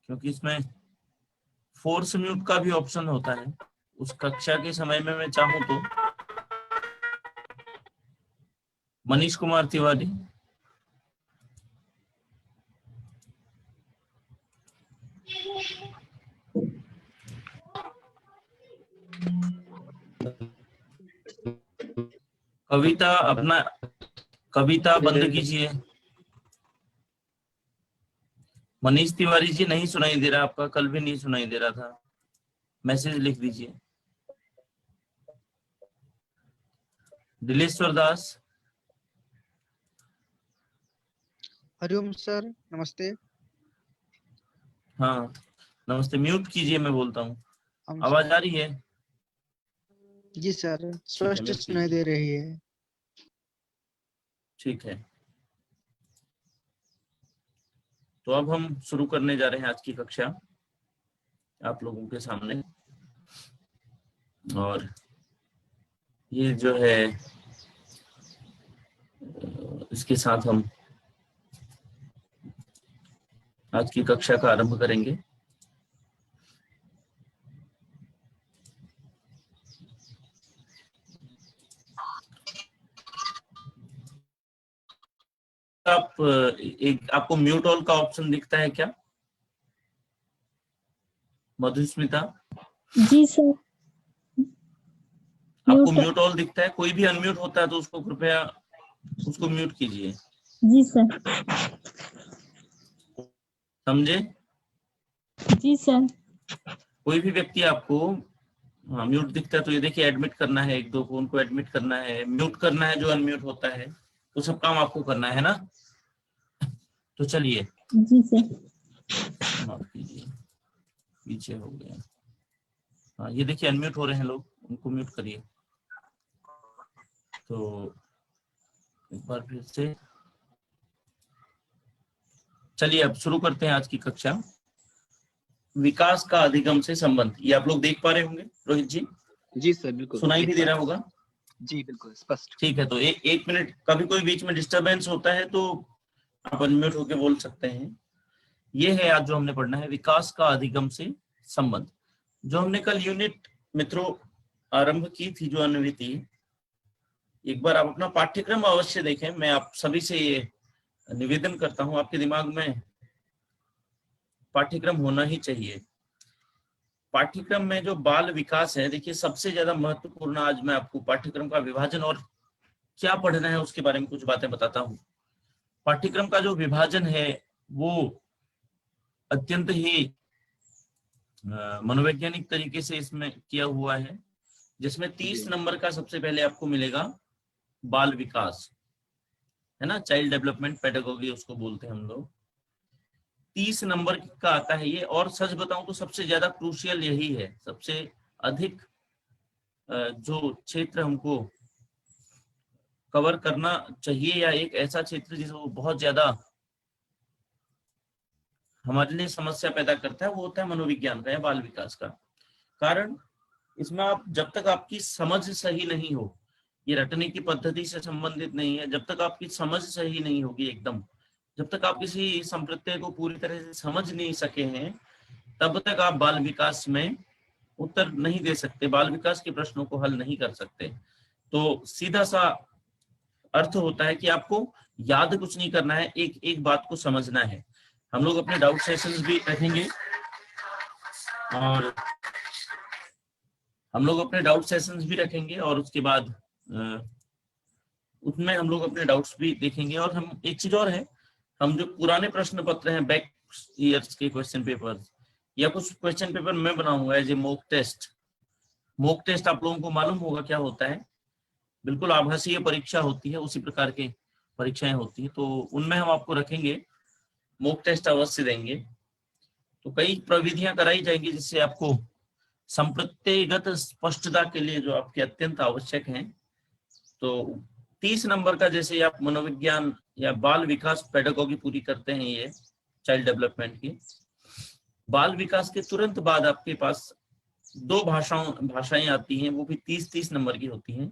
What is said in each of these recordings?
क्योंकि इसमें force mute का भी ऑप्शन होता है। उस कक्षा के समय में मैं चाहूँ तो मनीष कुमार तिवारी, कविता अपना कविता बंद कीजिए। मनीष तिवारी जी नहीं सुनाई दे रहा आपका, कल भी नहीं सुनाई दे रहा था, मैसेज लिख दीजिए। दिलेश्वर दास, हरिओम सर, नमस्ते। हाँ नमस्ते, म्यूट कीजिए, मैं बोलता हूँ। हम आवाज सर। आ रही है? जी सर, ठीक है, स्पष्ट म्यूट सुनाई दे कीजिए। रही है। ठीक है, तो अब हम शुरू करने जा रहे हैं आज की कक्षा आप लोगों के सामने। और ये जो है इसके साथ हम आज की कक्षा का आरंभ करेंगे। आप एक आपको म्यूट ऑल का ऑप्शन दिखता है क्या मधुस्मिता? जी सर। आपको म्यूट। म्यूट ऑल दिखता है? कोई भी अनम्यूट होता है तो उसको कृपया उसको म्यूट कीजिए। जी सर। समझे? जी सर। कोई भी व्यक्ति आपको म्यूट दिखता है तो ये देखिए, एडमिट करना है, एक दो को उनको एडमिट करना है, म्यूट करना है जो अनम्यूट होता है, तो सब काम आपको करना है ना। तो चलिए, जी सर। माफ कीजिए, पीछे हो गया। हाँ ये देखिए, अनम्यूट हो रहे हैं लोग, उनको म्यूट करिए। तो एक बार फिर से चलिए अब शुरू करते हैं आज की कक्षा। विकास का अधिगम से संबंध, ये आप लोग देख पा रहे होंगे रोहित जी? जी सर, बिल्कुल सुनाई भी दे रहा होगा? जी बिल्कुल स्पष्ट। ठीक है, तो एक मिनट, कभी कोई बीच में डिस्टरबेंस होता है तो आप अनम्यूट होके बोल सकते हैं। ये है आज जो हमने पढ़ना है, विकास का अधिगम से संबंध। जो हमने कल यूनिट मित्रों आरंभ की थी, जो अन्वी थी, एक बार आप अपना पाठ्यक्रम अवश्य देखें। मैं आप सभी से ये निवेदन करता हूं, आपके दिमाग में पाठ्यक्रम होना ही चाहिए। पाठ्यक्रम में जो बाल विकास है, देखिए सबसे ज्यादा महत्वपूर्ण, आज मैं आपको पाठ्यक्रम का विभाजन और क्या पढ़ना है उसके बारे में कुछ बातें बताता हूं। पाठ्यक्रम का जो विभाजन है वो अत्यंत ही मनोवैज्ञानिक तरीके से इसमें किया हुआ है, जिसमें 30 नंबर का सबसे पहले आपको मिलेगा बाल विकास, है ना, चाइल्ड डेवलपमेंट पेडागोगी उसको बोलते हैं हम लोग। 30 नंबर का आता है ये, और सच बताऊं तो सबसे ज्यादा क्रूशियल यही है, सबसे अधिक जो क्षेत्र हमको कवर करना चाहिए, या एक ऐसा क्षेत्र जिसको बहुत ज्यादा हमारे लिए समस्या पैदा करता है, वो होता है मनोविज्ञान का या बाल विकास का। कारण इसमें आप, जब तक आपकी समझ सही नहीं हो, ये रटने की पद्धति से संबंधित नहीं है, जब तक आपकी समझ सही नहीं होगी एकदम, जब तक आप किसी संप्रत्यय को पूरी तरह से समझ नहीं सके हैं, तब तक आप बाल विकास में उत्तर नहीं दे सकते, बाल विकास के प्रश्नों को हल नहीं कर सकते। तो सीधा सा अर्थ होता है कि आपको याद कुछ नहीं करना है, एक एक बात को समझना है। हम लोग अपने डाउट सेशंस भी रखेंगे, और हम लोग अपने डाउट सेशंस भी रखेंगे, और उसके बाद उसमें हम लोग अपने डाउट्स भी देखेंगे। और हम एक चीज और है, हम जो पुराने प्रश्न पत्र हैं, बैक ईयर्स के क्वेश्चन पेपर, या कुछ क्वेश्चन पेपर मैं बनाऊंगा as a mock test. Mock test आप लोगों को मालूम होगा क्या होता है, बिल्कुल आभासीय परीक्षा होती है, उसी प्रकार के परीक्षाएं होती है, तो उनमें हम आपको रखेंगे, मॉक टेस्ट अवश्य देंगे। तो कई प्रविधियां कराई जाएंगी जिससे आपको संप्रत्ययगत स्पष्टता के लिए जो आपके अत्यंत आवश्यक हैं। तो 30 नंबर का, जैसे आप मनोविज्ञान या बाल विकास पेडागोगी पूरी करते हैं, ये चाइल्ड डेवलपमेंट की, बाल विकास के तुरंत बाद आपके पास दो भाषाएं आती हैं, वो भी 30-30 नंबर की होती हैं।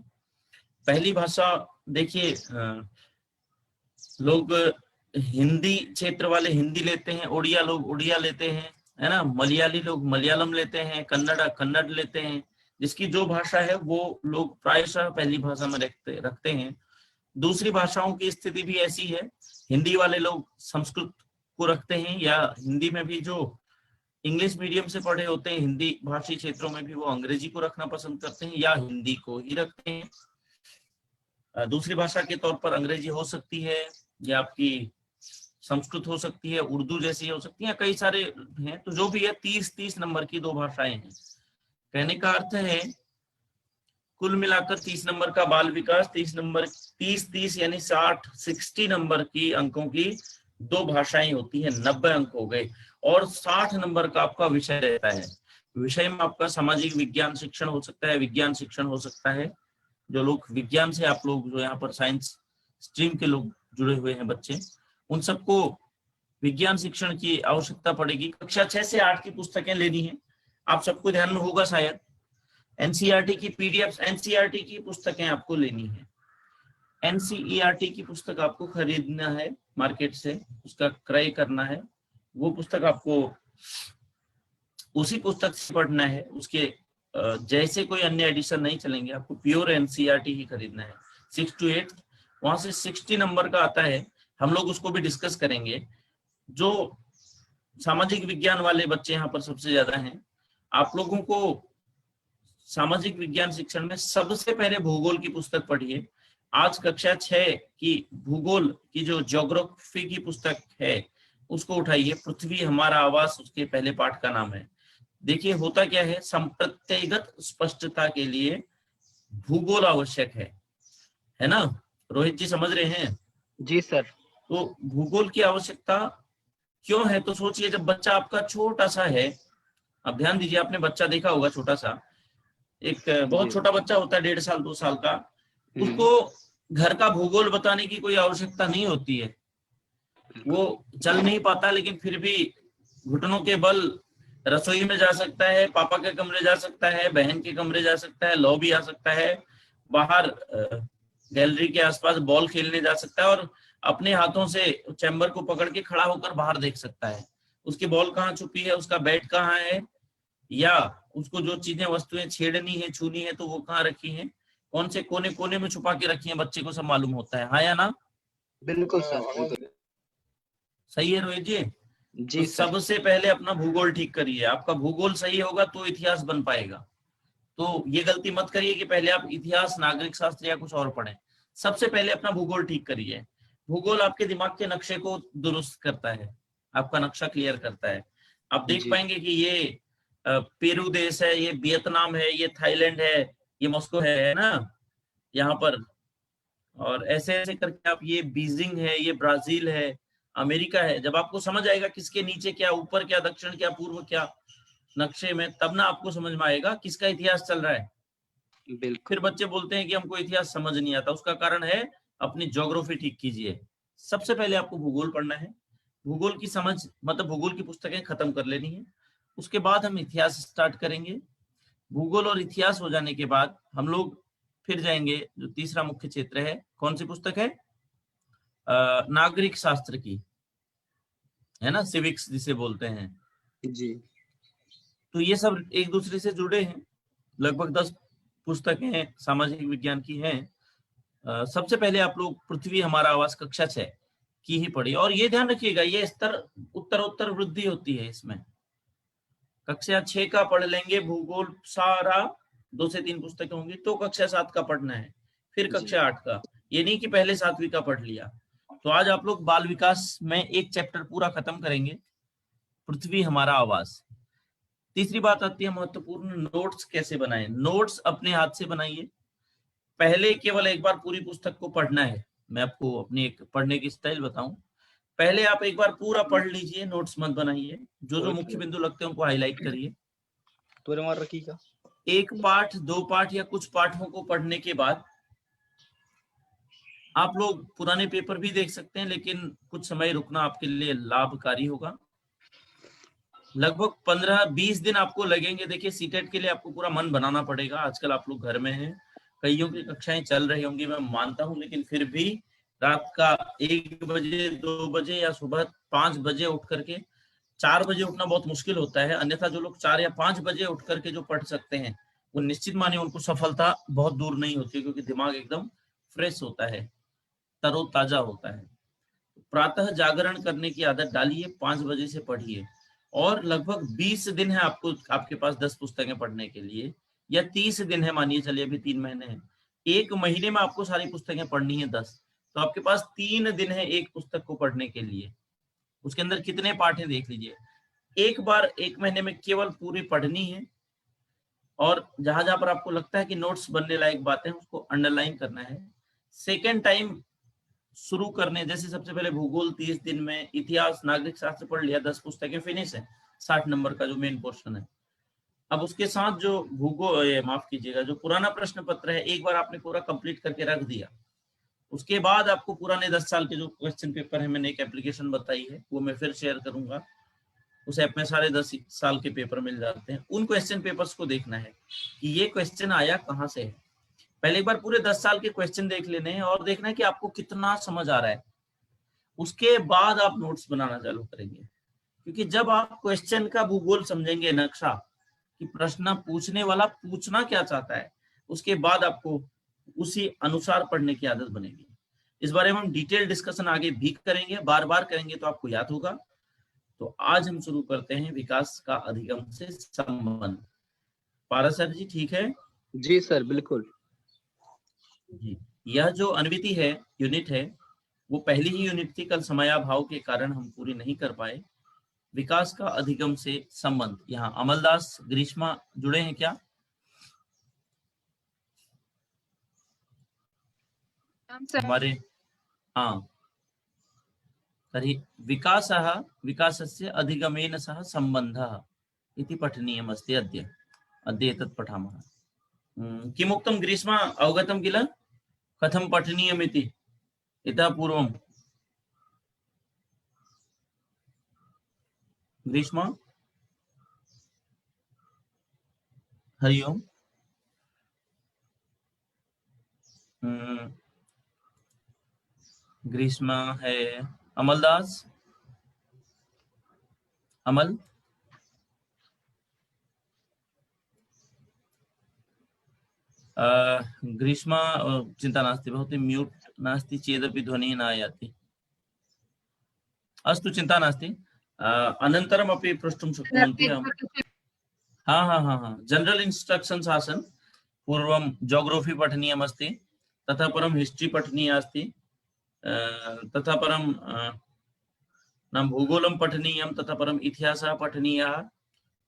पहली भाषा देखिए, लोग हिंदी क्षेत्र वाले हिंदी लेते हैं, उड़िया लोग उड़िया लेते हैं, है ना, मलयाली लोग मलयालम लेते हैं, कन्नड़ लेते हैं, जिसकी जो भाषा है वो लोग प्रायशः पहली भाषा में रखते हैं। दूसरी भाषाओं की स्थिति भी ऐसी है, हिंदी वाले लोग संस्कृत को रखते हैं, या हिंदी में भी जो इंग्लिश मीडियम से पढ़े होते हैं हिंदी भाषी क्षेत्रों में भी वो अंग्रेजी को रखना पसंद करते हैं या हिंदी को ही रखते हैं। दूसरी भाषा के तौर पर अंग्रेजी हो सकती है, या आपकी संस्कृत हो सकती है, उर्दू जैसी हो सकती है, कई सारे हैं। तो जो भी है 30-30 नंबर की 2 भाषाएं हैं। कहने का अर्थ है कुल मिलाकर 30 नंबर का बाल विकास, 30 यानी 60 नंबर की अंकों की 2 भाषाएं होती है, 90 अंक हो गए। और 60 नंबर का आपका विषय रहता है। विषय में आपका सामाजिक विज्ञान शिक्षण हो सकता है, विज्ञान शिक्षण हो सकता है। जो लोग विज्ञान से, आप लोग जो यहाँ पर साइंस स्ट्रीम के लोग जुड़े हुए हैं बच्चे, उन सबको विज्ञान शिक्षण की आवश्यकता पड़ेगी। कक्षा 6 से 8 की पुस्तकें लेनी है, आप सबको ध्यान में होगा शायद। एनसीईआरटी की पीडीएफ, एनसीईआरटी की पुस्तकें आपको लेनी है। एनसीईआरटी की पुस्तक आपको खरीदना है मार्केट से, उसका क्रय करना है। वो पुस्तक आपको उसी पुस्तक से पढ़ना है, उसके जैसे कोई अन्य एडिशन नहीं चलेंगे, आपको प्योर एनसीईआरटी ही खरीदना है। 6 to 8 वहां से 60 नंबर का आता है, हम लोग उसको भी डिस्कस करेंगे। जो सामाजिक विज्ञान वाले बच्चे यहाँ पर सबसे ज्यादा हैं, आप लोगों को सामाजिक विज्ञान शिक्षण में सबसे पहले भूगोल की पुस्तक पढ़िए। आज कक्षा 6 की भूगोल की जो ज्योग्राफी की पुस्तक है उसको उठाइए, पृथ्वी हमारा आवास, उसके पहले पाठ का नाम है। देखिए होता क्या है, संप्रत्ययगत स्पष्टता के लिए भूगोल आवश्यक है ना रोहित जी, समझ रहे हैं? जी सर। तो भूगोल की आवश्यकता क्यों है? तो सोचिए, जब बच्चा आपका छोटा सा है, अब ध्यान दीजिए, आपने बच्चा देखा होगा छोटा सा, एक बहुत छोटा बच्चा होता है 1.5 साल 2 साल का, उसको घर का भूगोल बताने की कोई आवश्यकता नहीं होती है। वो चल नहीं पाता, लेकिन फिर भी घुटनों के बल रसोई में जा सकता है, पापा के कमरे जा सकता है, बहन के कमरे जा सकता है, लॉबी आ सकता है, बाहर गैलरी के आसपास बॉल खेलने जा सकता है, और अपने हाथों से चैम्बर को पकड़ के खड़ा होकर बाहर देख सकता है उसकी बॉल कहाँ छुपी है, उसका बैट कहाँ है, या उसको जो चीजें वस्तुएं छेड़नी है, छूनी है, तो वो कहाँ रखी है, कौन से कोने कोने में छुपा के रखी है, बच्चे को सब मालूम होता है। हाँ या ना? बिल्कुल सर, बिल्कुल सही है रोहित जी? जी तो सबसे पहले अपना भूगोल ठीक करिए। आपका भूगोल सही होगा तो इतिहास बन पाएगा। तो ये गलती मत करिए कि पहले आप इतिहास, नागरिक शास्त्र या कुछ और पढ़ें। सबसे पहले अपना भूगोल ठीक करिए। भूगोल आपके दिमाग के नक्शे को दुरुस्त करता है, आपका नक्शा क्लियर करता है। आप देख पाएंगे कि ये पेरू देश है, ये वियतनाम है, ये थाईलैंड है, ये मॉस्को है ना यहाँ पर, और ऐसे ऐसे करके आप, ये बीजिंग है, ये ब्राजील है, अमेरिका है। जब आपको समझ आएगा किसके नीचे क्या, ऊपर क्या, दक्षिण क्या, पूर्व क्या नक्शे में, तब ना आपको समझ में आएगा किसका इतिहास चल रहा है। बिल्कुल। फिर बच्चे बोलते हैं कि हमको इतिहास समझ नहीं आता, उसका कारण है अपनी ज्योग्राफी ठीक कीजिए। सबसे पहले आपको भूगोल पढ़ना है, भूगोल की समझ मतलब भूगोल की पुस्तकें खत्म कर लेनी है, उसके बाद हम इतिहास स्टार्ट करेंगे। भूगोल और इतिहास हो जाने के बाद हम लोग फिर जाएंगे जो तीसरा मुख्य क्षेत्र है। कौन सी पुस्तक है? नागरिक शास्त्र की, है ना, सिविक्स जिसे बोलते हैं जी। तो ये सब एक दूसरे से जुड़े हैं। लगभग 10 पुस्तकें सामाजिक विज्ञान की हैं। सबसे पहले आप लोग पृथ्वी हमारा आवास कक्षा 6 की ही पढ़िए, और ये ध्यान रखिएगा ये स्तर उत्तरोत्तर वृद्धि होती है इसमें। कक्षा 6 का पढ़ लेंगे भूगोल सारा, 2 से 3 पुस्तकें होंगी, तो कक्षा 7 का पढ़ना है, फिर कक्षा 8 का। ये नहीं कि पहले 7वीं का पढ़ लिया। तो आज आप लोग बाल विकास में एक चैप्टर पूरा खत्म करेंगे, पृथ्वी हमारा आवास। तीसरी बात आती है महत्वपूर्ण, नोट्स कैसे बनाएं। नोट्स अपने हाथ से बनाइए। पहले केवल एक बार पूरी पुस्तक को पढ़ना है। मैं आपको अपनी एक पढ़ने की स्टाइल बताऊं। पहले आप एक बार पूरा पढ़ लीजिए, नोट्स मत बनाइए। जो जो मुख्य बिंदु लगते हैं उनको हाईलाइट करिए। एक पाठ, 2 पाठ या कुछ पाठों को पढ़ने के बाद आप लोग पुराने पेपर भी देख सकते हैं, लेकिन कुछ समय रुकना आपके लिए लाभकारी होगा। लगभग 15-20 दिन आपको लगेंगे। देखिए सीटेट के लिए आपको पूरा मन बनाना पड़ेगा। आजकल आप लोग घर में हैं, कईयों की कक्षाएं चल रही होंगी, मैं मानता हूं, लेकिन फिर भी रात का 1 बजे 2 बजे या सुबह 5 बजे उठ करके 4 बजे उठना बहुत मुश्किल होता है, अन्यथा जो लोग 4 या 5 बजे उठ करके जो पढ़ सकते हैं वो निश्चित मानिए उनको सफलता बहुत दूर नहीं होती, क्योंकि दिमाग एकदम फ्रेश होता है, तरोताजा होता है। प्रातः जागरण करने की आदत डालिए, 5 बजे से पढ़िए, और लगभग 20 दिन है आपको, आपके पास 10 पुस्तकें पढ़ने के लिए, या 30 दिन है, मानिए चलिए अभी 3 महीने हैं, 1 महीने में आपको सारी पुस्तकें पढ़नी है 10, तो आपके पास 3 दिन है एक पुस्तक को पढ़ने के लिए। उसके अंदर कितने पाठ हैं देख लीजिए। एक बार 1 महीने में केवल पूरी पढ़नी है, और जहां जहां पर आपको लगता है कि नोट्स बनने लायक बातें उसको अंडरलाइन करना है। सेकेंड टाइम शुरू करने, जैसे सबसे पहले भूगोल 30 दिन में, इतिहास नागरिक शास्त्र पढ़ लिया, 10 पुस्तकें फिनिश है, 60 नंबर का जो मेन पोर्शन है। अब उसके साथ जो भूगोल, माफ कीजिएगा, जो पुराना प्रश्न पत्र है एक बार आपने पूरा कंप्लीट करके रख दिया, उसके बाद आपको पुराने 10 साल के जो क्वेश्चन पेपर है, मैंने एक एप्लीकेशन बताई है वो मैं फिर शेयर करूंगा, उस ऐप में सारे 10 साल के पेपर मिल जाते हैं। उन क्वेश्चन पेपर्स को देखना है कि ये क्वेश्चन आया कहाँ से है। पहले एक बार पूरे 10 साल के क्वेश्चन देख लेने हैं और देखना है कि आपको कितना समझ आ रहा है, उसके बाद आप नोट्स बनाना चालू करेंगे। क्योंकि जब आप क्वेश्चन का भूगोल समझेंगे, नक्शा कि प्रश्न पूछने वाला पूछना क्या चाहता है, उसके बाद आपको उसी अनुसार पढ़ने की आदत बनेगी। इस बारे में हम डिटेल डिस्कशन आगे भी करेंगे, बार बार करेंगे तो आपको याद होगा। तो आज हम शुरू करते हैं विकास का अधिगम से संबंध। पारस सर जी ठीक है? जी सर बिल्कुल। जी, यह जो अन्विति है, यूनिट है, वो पहली ही यूनिट थी, कल समयाभाव के कारण हम पूरी नहीं कर पाए। विकास का अधिगम से संबंध, यहाँ अमलदास ग्रीष्मा जुड़े हैं क्या? हमारे, हाँ, तर्हि विकासः विकासस्य अधिगमेन सह सम्बन्धः इति पठनीयमस्ति अद्य एतत् पठामः। किमुक्तं ग्रीष्मा, अवगतं किल कथं पठनीयमिति इतः पूर्वं? ग्रीष्मा, हरि ओम। ग्रीष्मा है, अमलदास, अमल, ग्रीष्मा चिंता नास्ति, भवती म्यूट नास्ति चेदपि ध्वनिः न आयाति। अस्तु चिंता नास्ति, अनन्तरम् अपि प्रष्टुं शक्नुवन्ति। हाँ हाँ हाँ हाँ, जनरल इंस्ट्रक्शन्स् आसन्। पूर्वं जोग्राफी पठनीयमस्ति, ततः परं हिस्ट्री पठनीया अस्ति, ततः परं नाम भूगोलं पठनीयं, ततः परम् इतिहासः पठनीयः,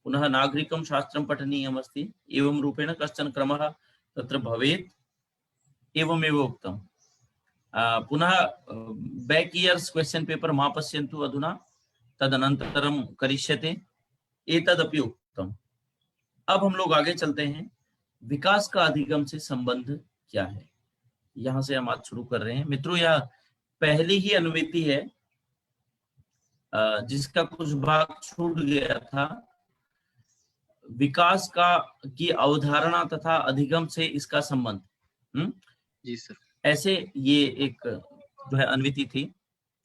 पुनः नागरिकं शास्त्रं पठनीयमस्ति। एवं रूपेण कश्चन क्रमः तत्र भवेत्, एवमेव उक्तम्। पुनः बैक इयर्स क्वेश्चन पेपर मा पश्यन्तु अधुना, तदनन्तरं करिष्यते, एतदपि उक्तम्। अब हम लोग आगे चलते हैं, विकास का अधिगम से संबंध क्या है, यहां से हम आज शुरू कर रहे हैं। मित्रों, यह पहली ही अनुवृत्ति है जिसका कुछ भाग छूट गया था। विकास का की अवधारणा तथा अधिगम से इसका संबंध। जी सर। ऐसे ये एक जो है अनुवृत्ति थी,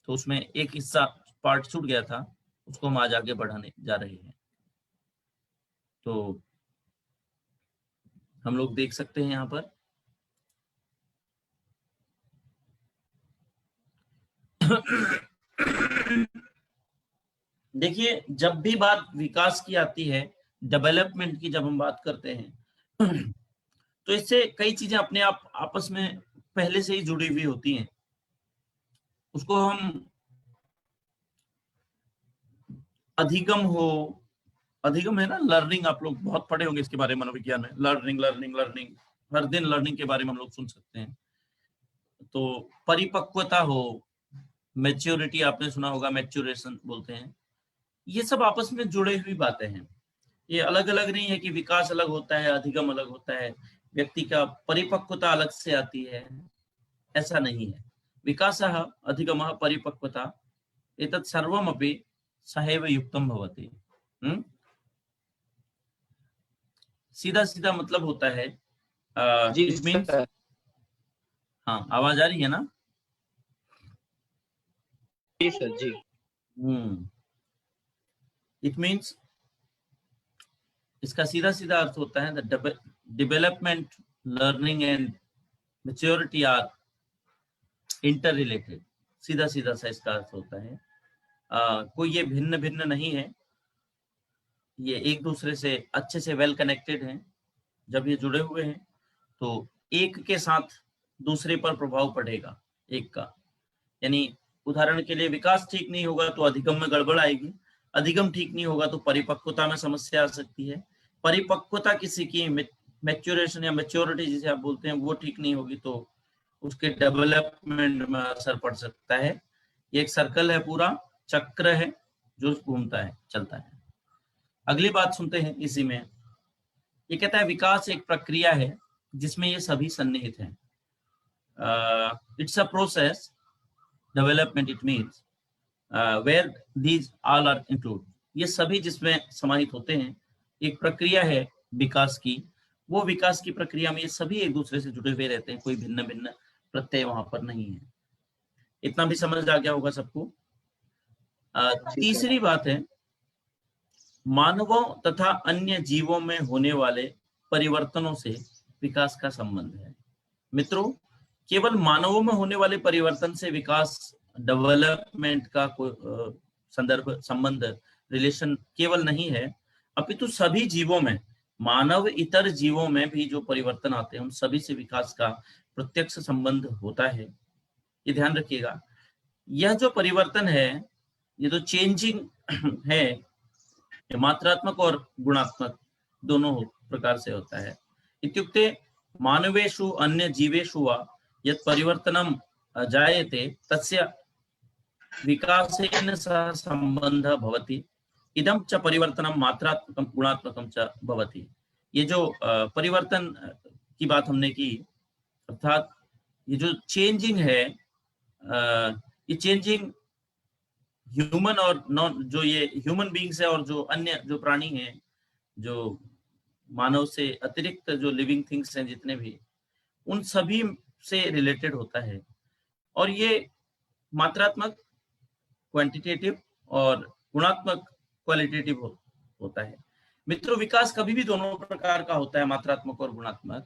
तो उसमें एक हिस्सा पार्ट छूट गया था, उसको हम आज आगे बढ़ाने जा रहे हैं। तो हम लोग देख सकते हैं यहाँ पर देखिए, जब भी बात विकास की आती है, डेवलपमेंट की जब हम बात करते हैं, तो इससे कई चीजें अपने आप आपस में पहले से ही जुड़ी हुई होती हैं। उसको हम अधिगम है ना, लर्निंग, आप लोग बहुत पढ़े होंगे इसके बारे में मनोविज्ञान में, लर्निंग लर्निंग लर्निंग, हर दिन लर्निंग के बारे में हम लोग सुन सकते हैं। तो परिपक्वता हो, मैच्योरिटी आपने सुना होगा, मैच्योरेशन बोलते हैं, ये सब आपस में जुड़े हुई बातें हैं। ये अलग अलग नहीं है कि विकास अलग होता है, अधिगम अलग होता है, व्यक्ति का परिपक्वता अलग से आती है, ऐसा नहीं है। विकासः अधिगमः परिपक्वता एतत् सर्वमपि सहैव युक्तं भवति। सीधा सीधा मतलब होता है, इट मीन्स, हाँ आवाज आ रही है ना? जी सर जी। इट मीन्स इसका सीधा सीधा अर्थ होता है the development, learning and maturity are interrelated. सीधा सीधा सा इसका अर्थ होता है। कोई ये भिन्न भिन्न नहीं है, ये एक दूसरे से अच्छे से वेल कनेक्टेड हैं। जब ये जुड़े हुए हैं तो एक के साथ दूसरे पर प्रभाव पड़ेगा एक का। यानी उदाहरण के लिए विकास ठीक नहीं होगा तो अधिगम में गड़बड़ आएगी, अधिगम ठीक नहीं होगा तो परिपक्वता में समस्या आ सकती है, परिपक्वता किसी की मैच्योरेशन या मैच्योरिटी जिसे आप बोलते हैं वो ठीक नहीं होगी तो उसके डेवलपमेंट में असर पड़ सकता है। ये एक सर्कल है, पूरा चक्र है जो घूमता है, चलता है। अगली बात सुनते हैं इसी में। ये कहता है विकास एक प्रक्रिया है जिसमें ये सभी सन्निहित हैं। It's a process development, it means where these all are include. ये सभी जिसमें समाहित होते हैं, एक प्रक्रिया है विकास की। वो विकास की प्रक्रिया में ये सभी एक दूसरे से जुड़े हुए रहते हैं, कोई भिन्न भिन्न प्रत्यय वहां पर नहीं है। इतना भी समझ आ गया होगा सबको। तीसरी बात है मानवों तथा अन्य जीवों में होने वाले परिवर्तनों से विकास का संबंध है। मित्रों, केवल मानवों में होने वाले परिवर्तन से विकास डेवलपमेंट का कोई संदर्भ, संबंध, रिलेशन केवल नहीं है, अपितु सभी जीवों में, मानव इतर जीवों में भी जो परिवर्तन आते हैं उन सभी से विकास का प्रत्यक्ष संबंध होता है। ये ध्यान रखिएगा। यह जो परिवर्तन है, ये जो चेंजिंग है, ये मात्रात्मक और गुणात्मक दोनों प्रकार से होता है। इत्युक्ते मानवेषु अन्य जीवेषु वा यत् परिवर्तनम जायते तस्य विकासेन सह संबंधः भवति, इदं च परिवर्तनम मात्रात्मकं गुणात्मकं च भवति। ये जो परिवर्तन की बात हमने की, अर्थात ये जो चेंजिंग है, ये चेंजिंग ह्यूमन और नॉन, जो ये ह्यूमन बीइंग्स है और जो अन्य जो प्राणी हैं, जो मानव से अतिरिक्त जो लिविंग थिंग्स हैं जितने भी, उन सभी से रिलेटेड होता है। और ये मात्रात्मक क्वांटिटेटिव और गुणात्मक क्वालिटेटिव होता है। मित्रों, विकास कभी भी दोनों प्रकार का होता है, मात्रात्मक और गुणात्मक।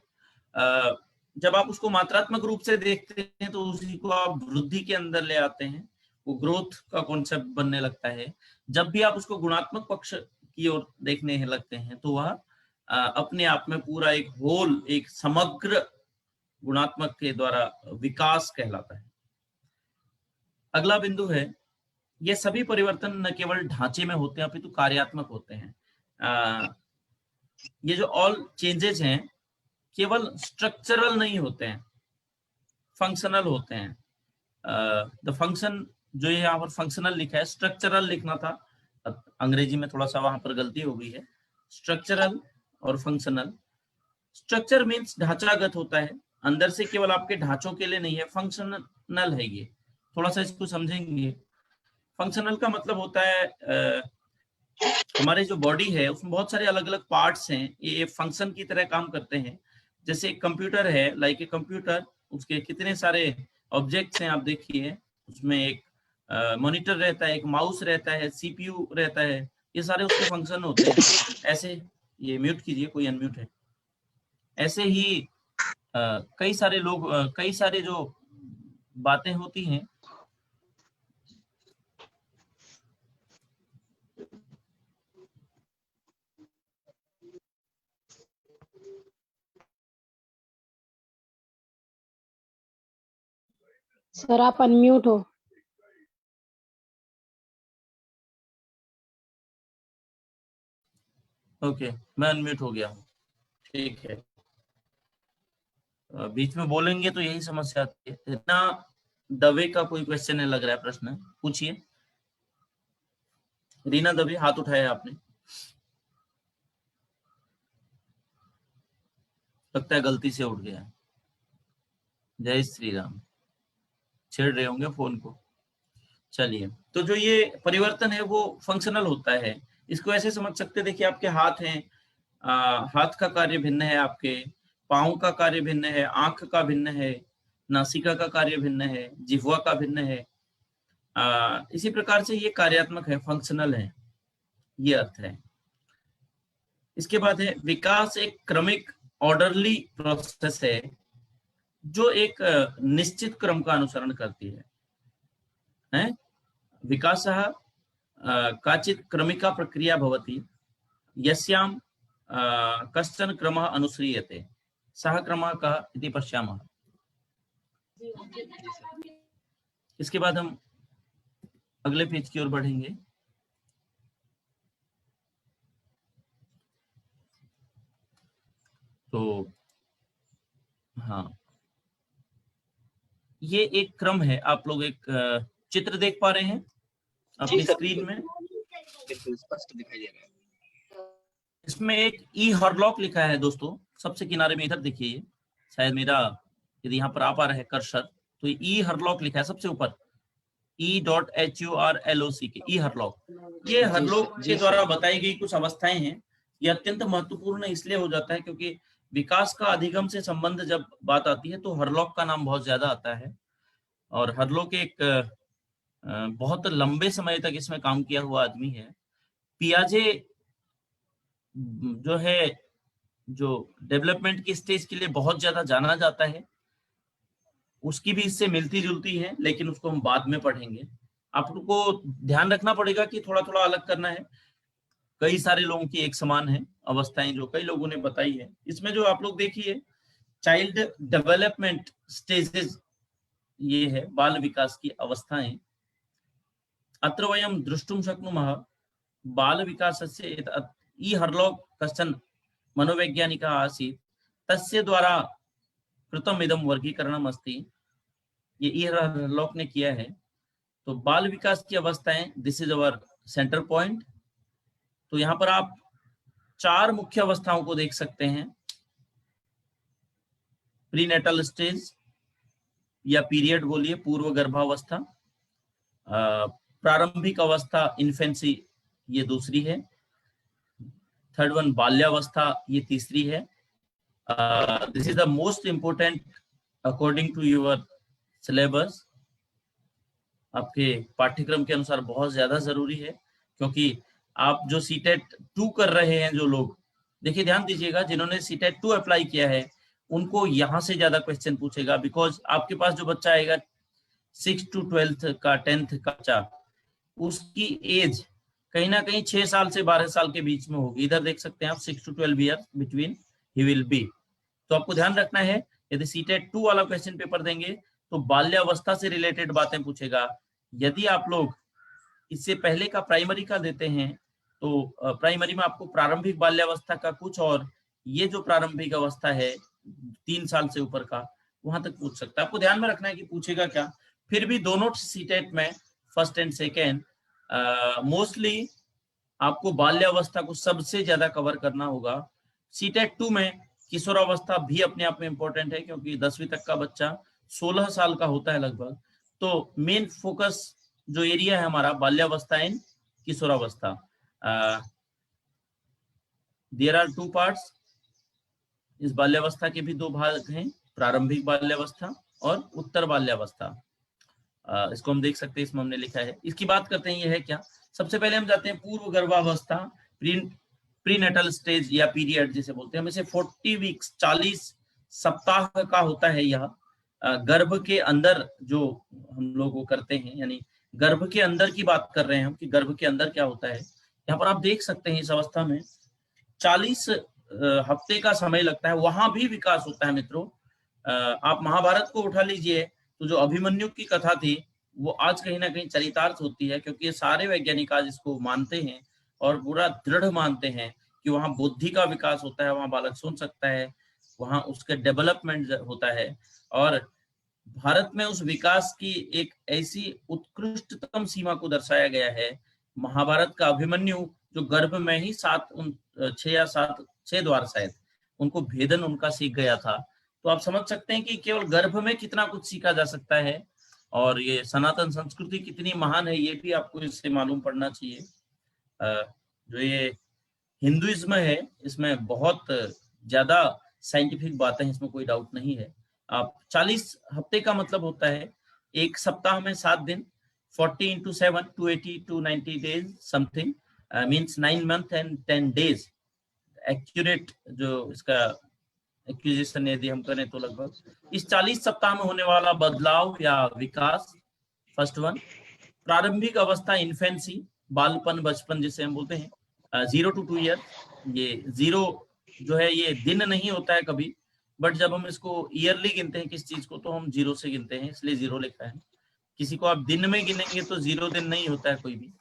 जब आप उसको मात्रात्मक रूप से देखते हैं तो उसी को आप वृद्धि के अंदर ले आते हैं, वो ग्रोथ का कॉन्सेप्ट बनने लगता है। जब भी आप उसको गुणात्मक पक्ष की ओर देखने लगते हैं तो वह अपने आप में पूरा एक होल, एक समग्र गुणात्मक के द्वारा विकास कहलाता है। अगला बिंदु है, ये सभी परिवर्तन न केवल ढांचे में होते हैं अपितु कार्यात्मक होते हैं। ये जो ऑल चेंजेस हैं केवल स्ट्रक्चरल नहीं होते हैं, फंक्शनल होते हैं। द फंक्शन, जो ये यहाँ पर फंक्शनल लिखा है, स्ट्रक्चरल लिखना था, अंग्रेजी में थोड़ा सा वहां पर गलती हो गई है। स्ट्रक्चरल और फंक्शनल। स्ट्रक्चर मीन्स ढांचागत होता है, अंदर से केवल आपके ढांचों के लिए नहीं है। फंक्शनल है ये, थोड़ा सा इसको समझेंगे। फंक्शनल का मतलब होता है हमारे जो बॉडी है उसमें बहुत सारे अलग अलग पार्ट्स हैं, ये फंक्शन की तरह काम करते हैं। जैसे कंप्यूटर है, लाइक ए कंप्यूटर, उसके कितने सारे ऑब्जेक्ट्स हैं आप देखिए, उसमें एक मॉनिटर रहता है, एक माउस रहता है, सीपीयू रहता है, ये सारे उसके फंक्शन होते हैं। ऐसे, ये म्यूट कीजिए, कोई अनम्यूट है। ऐसे ही कई सारे लोग, कई सारे जो बातें होती हैं, सर आप अनम्यूट हो। ओके, मैं अनम्यूट हो गया हूँ, ठीक है। बीच में बोलेंगे तो यही समस्या आती है। इतना दवे का कोई क्वेश्चन है, लग रहा है, प्रश्न पूछिए। रीना दवे, हाथ उठाया आपने, लगता है गलती से उठ गया। जय श्री राम, छेड़ रहे होंगे फोन को। चलिए, तो जो ये परिवर्तन है वो फंक्शनल होता है। इसको ऐसे समझ सकते हैं, देखिए आपके हाथ हैं, हाथ का कार्य भिन्न है, आपके पाँव का कार्य भिन्न है, आंख का भिन्न है, नासिका का कार्य भिन्न है, जिह्वा का भिन्न है। इसी प्रकार से ये कार्यात्मक है, फंक्शनल है। ये अर्थ है। इसके बाद है विकास एक क्रमिक ऑर्डरली प्रोसेस है जो एक निश्चित क्रम का अनुसरण करती है? विकासः काचित् क्रमिका प्रक्रिया भवति यस्यां कश्चन क्रमः अनुसृयते, सः क्रमः कः इति पश्यामः। इसके बाद हम अगले पेज की ओर बढ़ेंगे। तो हाँ, ये एक क्रम है। आप लोग एक चित्र देख पा रहे हैं अपनी स्क्रीन में? बिल्कुल स्पष्ट दिखाई दे रहा है। इसमें एक ई हरलॉक लिखा है दोस्तों, सबसे किनारे में इधर देखिए, शायद मेरा यदि यहाँ पर आ पा रहा है कर्सर, तो ई हरलॉक लिखा है सबसे ऊपर, E.HURLOC के ई हरलॉक। ये हरलॉक के द्वारा बताई गई कुछ अवस्थाएं हैं। ये अत्यंत महत्वपूर्ण इसलिए हो जाता है क्योंकि विकास का अधिगम से संबंध जब बात आती है तो हरलॉक का नाम बहुत ज्यादा आता है। और हरलॉक एक बहुत लंबे समय तक इसमें काम किया हुआ आदमी है। पियाजे जो है, जो डेवलपमेंट की स्टेज के लिए बहुत ज्यादा जाना जाता है, उसकी भी इससे मिलती जुलती है, लेकिन उसको हम बाद में पढ़ेंगे। आपको ध्यान रखना पड़ेगा कि थोड़ा थोड़ा अलग करना है। कई सारे लोगों की एक समान है अवस्थाएं जो कई लोगों ने बताई है। इसमें जो आप लोग देखिए चाइल्ड डेवलपमेंट स्टेजेस, ये है बाल विकास की अवस्थाएं। अत्र वयं द्रष्टुं शक्नुमः बाल विकासस्य ई हरलॉक कश्चन मनोवैज्ञानिकः आसीत्, तस्य द्वारा कृतम इदम वर्गीकरणम अस्ति। ये ई हरलॉक ने किया है। तो बाल विकास की अवस्थाएं, this is our centre point. तो यहाँ पर आप 4 मुख्य अवस्थाओं को देख सकते हैं। प्रीनेटल स्टेज या पीरियड बोलिए, पूर्व गर्भावस्था। प्रारंभिक अवस्था इन्फेंसी, ये दूसरी है। थर्ड वन बाल्यावस्था, ये तीसरी है। This is the most important according to your syllabus. आपके पाठ्यक्रम के अनुसार बहुत ज्यादा जरूरी है, क्योंकि आप जो सीटेट 2 कर रहे हैं, जो लोग, देखिए ध्यान दीजिएगा, जिन्होंने सीटेट 2 अप्लाई किया है उनको यहाँ से ज्यादा क्वेश्चन पूछेगा। बिकॉज आपके पास जो बच्चा आएगा 6 to 12 का 10th का बच्चा, उसकी एज कहीं ना कहीं 6 साल से 12 साल के बीच में होगी। इधर देख सकते हैं आप, 6 to 12 year between he will be. तो आपको ध्यान रखना है, यदि सीटेट 2 वाला क्वेश्चन पेपर देंगे तो बाल्यावस्था से रिलेटेड बातें पूछेगा। यदि आप लोग इससे पहले का प्राइमरी का देते हैं तो प्राइमरी में आपको प्रारंभिक बाल्यावस्था का कुछ, और ये जो प्रारंभिक अवस्था है 3 साल से ऊपर का, वहां तक पूछ सकता है। आपको ध्यान में रखना है कि पूछेगा क्या। फिर भी दोनों सीटेट में फर्स्ट एंड सेकेंड मोस्टली आपको बाल्यावस्था को सबसे ज्यादा कवर करना होगा। सीटेट 2 में किशोरावस्था भी अपने आप में इंपॉर्टेंट है, क्योंकि 10वीं तक का बच्चा 16 साल का होता है लगभग। तो मेन फोकस जो एरिया है हमारा, बाल्यावस्था एंड किशोरावस्था। There are 2 parts. इस बाल्यावस्था के भी 2 भाग हैं, प्रारंभिक बाल्यावस्था और उत्तर बाल्यावस्था। इसको हम देख सकते हैं, इसमें हमने लिखा है। इसकी बात करते हैं, ये है क्या। सबसे पहले हम जाते हैं पूर्व गर्भावस्था, प्रीनेटल स्टेज या पीरियड जिसे बोलते हैं। हम इसे 40 वीक्स 40 सप्ताह का होता है यह। गर्भ के अंदर जो हम लोग वो करते हैं, यानी गर्भ के अंदर की बात कर रहे हैं हम कि गर्भ के अंदर क्या होता है। यहाँ पर आप देख सकते हैं इस अवस्था में 40 हफ्ते का समय लगता है, वहां भी विकास होता है मित्रों। आप महाभारत को उठा लीजिए तो जो अभिमन्यु की कथा थी वो आज कहीं ना कहीं चरितार्थ होती है, क्योंकि ये सारे वैज्ञानिक आज इसको मानते हैं और पूरा दृढ़ मानते हैं कि वहां बुद्धि का विकास होता है, वहां बालक सुन सकता है, वहां उसके डेवलपमेंट होता है। और भारत में उस विकास की एक ऐसी उत्कृष्टतम सीमा को दर्शाया गया है। महाभारत का अभिमन्यु जो गर्भ में ही 6 द्वार शायद उनको भेदन उनका सीख गया था। तो आप समझ सकते हैं कि केवल गर्भ में कितना कुछ सीखा जा सकता है, और ये सनातन संस्कृति कितनी महान है, ये भी आपको इससे मालूम पड़ना चाहिए। जो ये हिंदुइज्म है, इसमें बहुत ज्यादा साइंटिफिक बातें हैं, इसमें कोई डाउट नहीं है। आप 40 हफ्ते का मतलब होता है एक सप्ताह में 7 दिन, 40 into 7 280 to 90 days something. Means 9 month and 10 days accurate जो इसका एक्विजिशन यदि हम करें तो लगभग इस 40 सप्ताह में होने वाला बदलाव या विकास। फर्स्ट वन, प्रारंभिक अवस्था इन्फेंसी, बालपन बचपन जिसे हम बोलते हैं, 0 to 2 years। ये 0 जो है ये दिन नहीं होता है कभी, बट जब हम इसको ईयरली गिनते हैं किस चीज को तो हम 0 से गिनते हैं, इसलिए 0 लिखा है। किसी को आप दिन में गिनेंगे तो 0 दिन नहीं होता है कोई भी।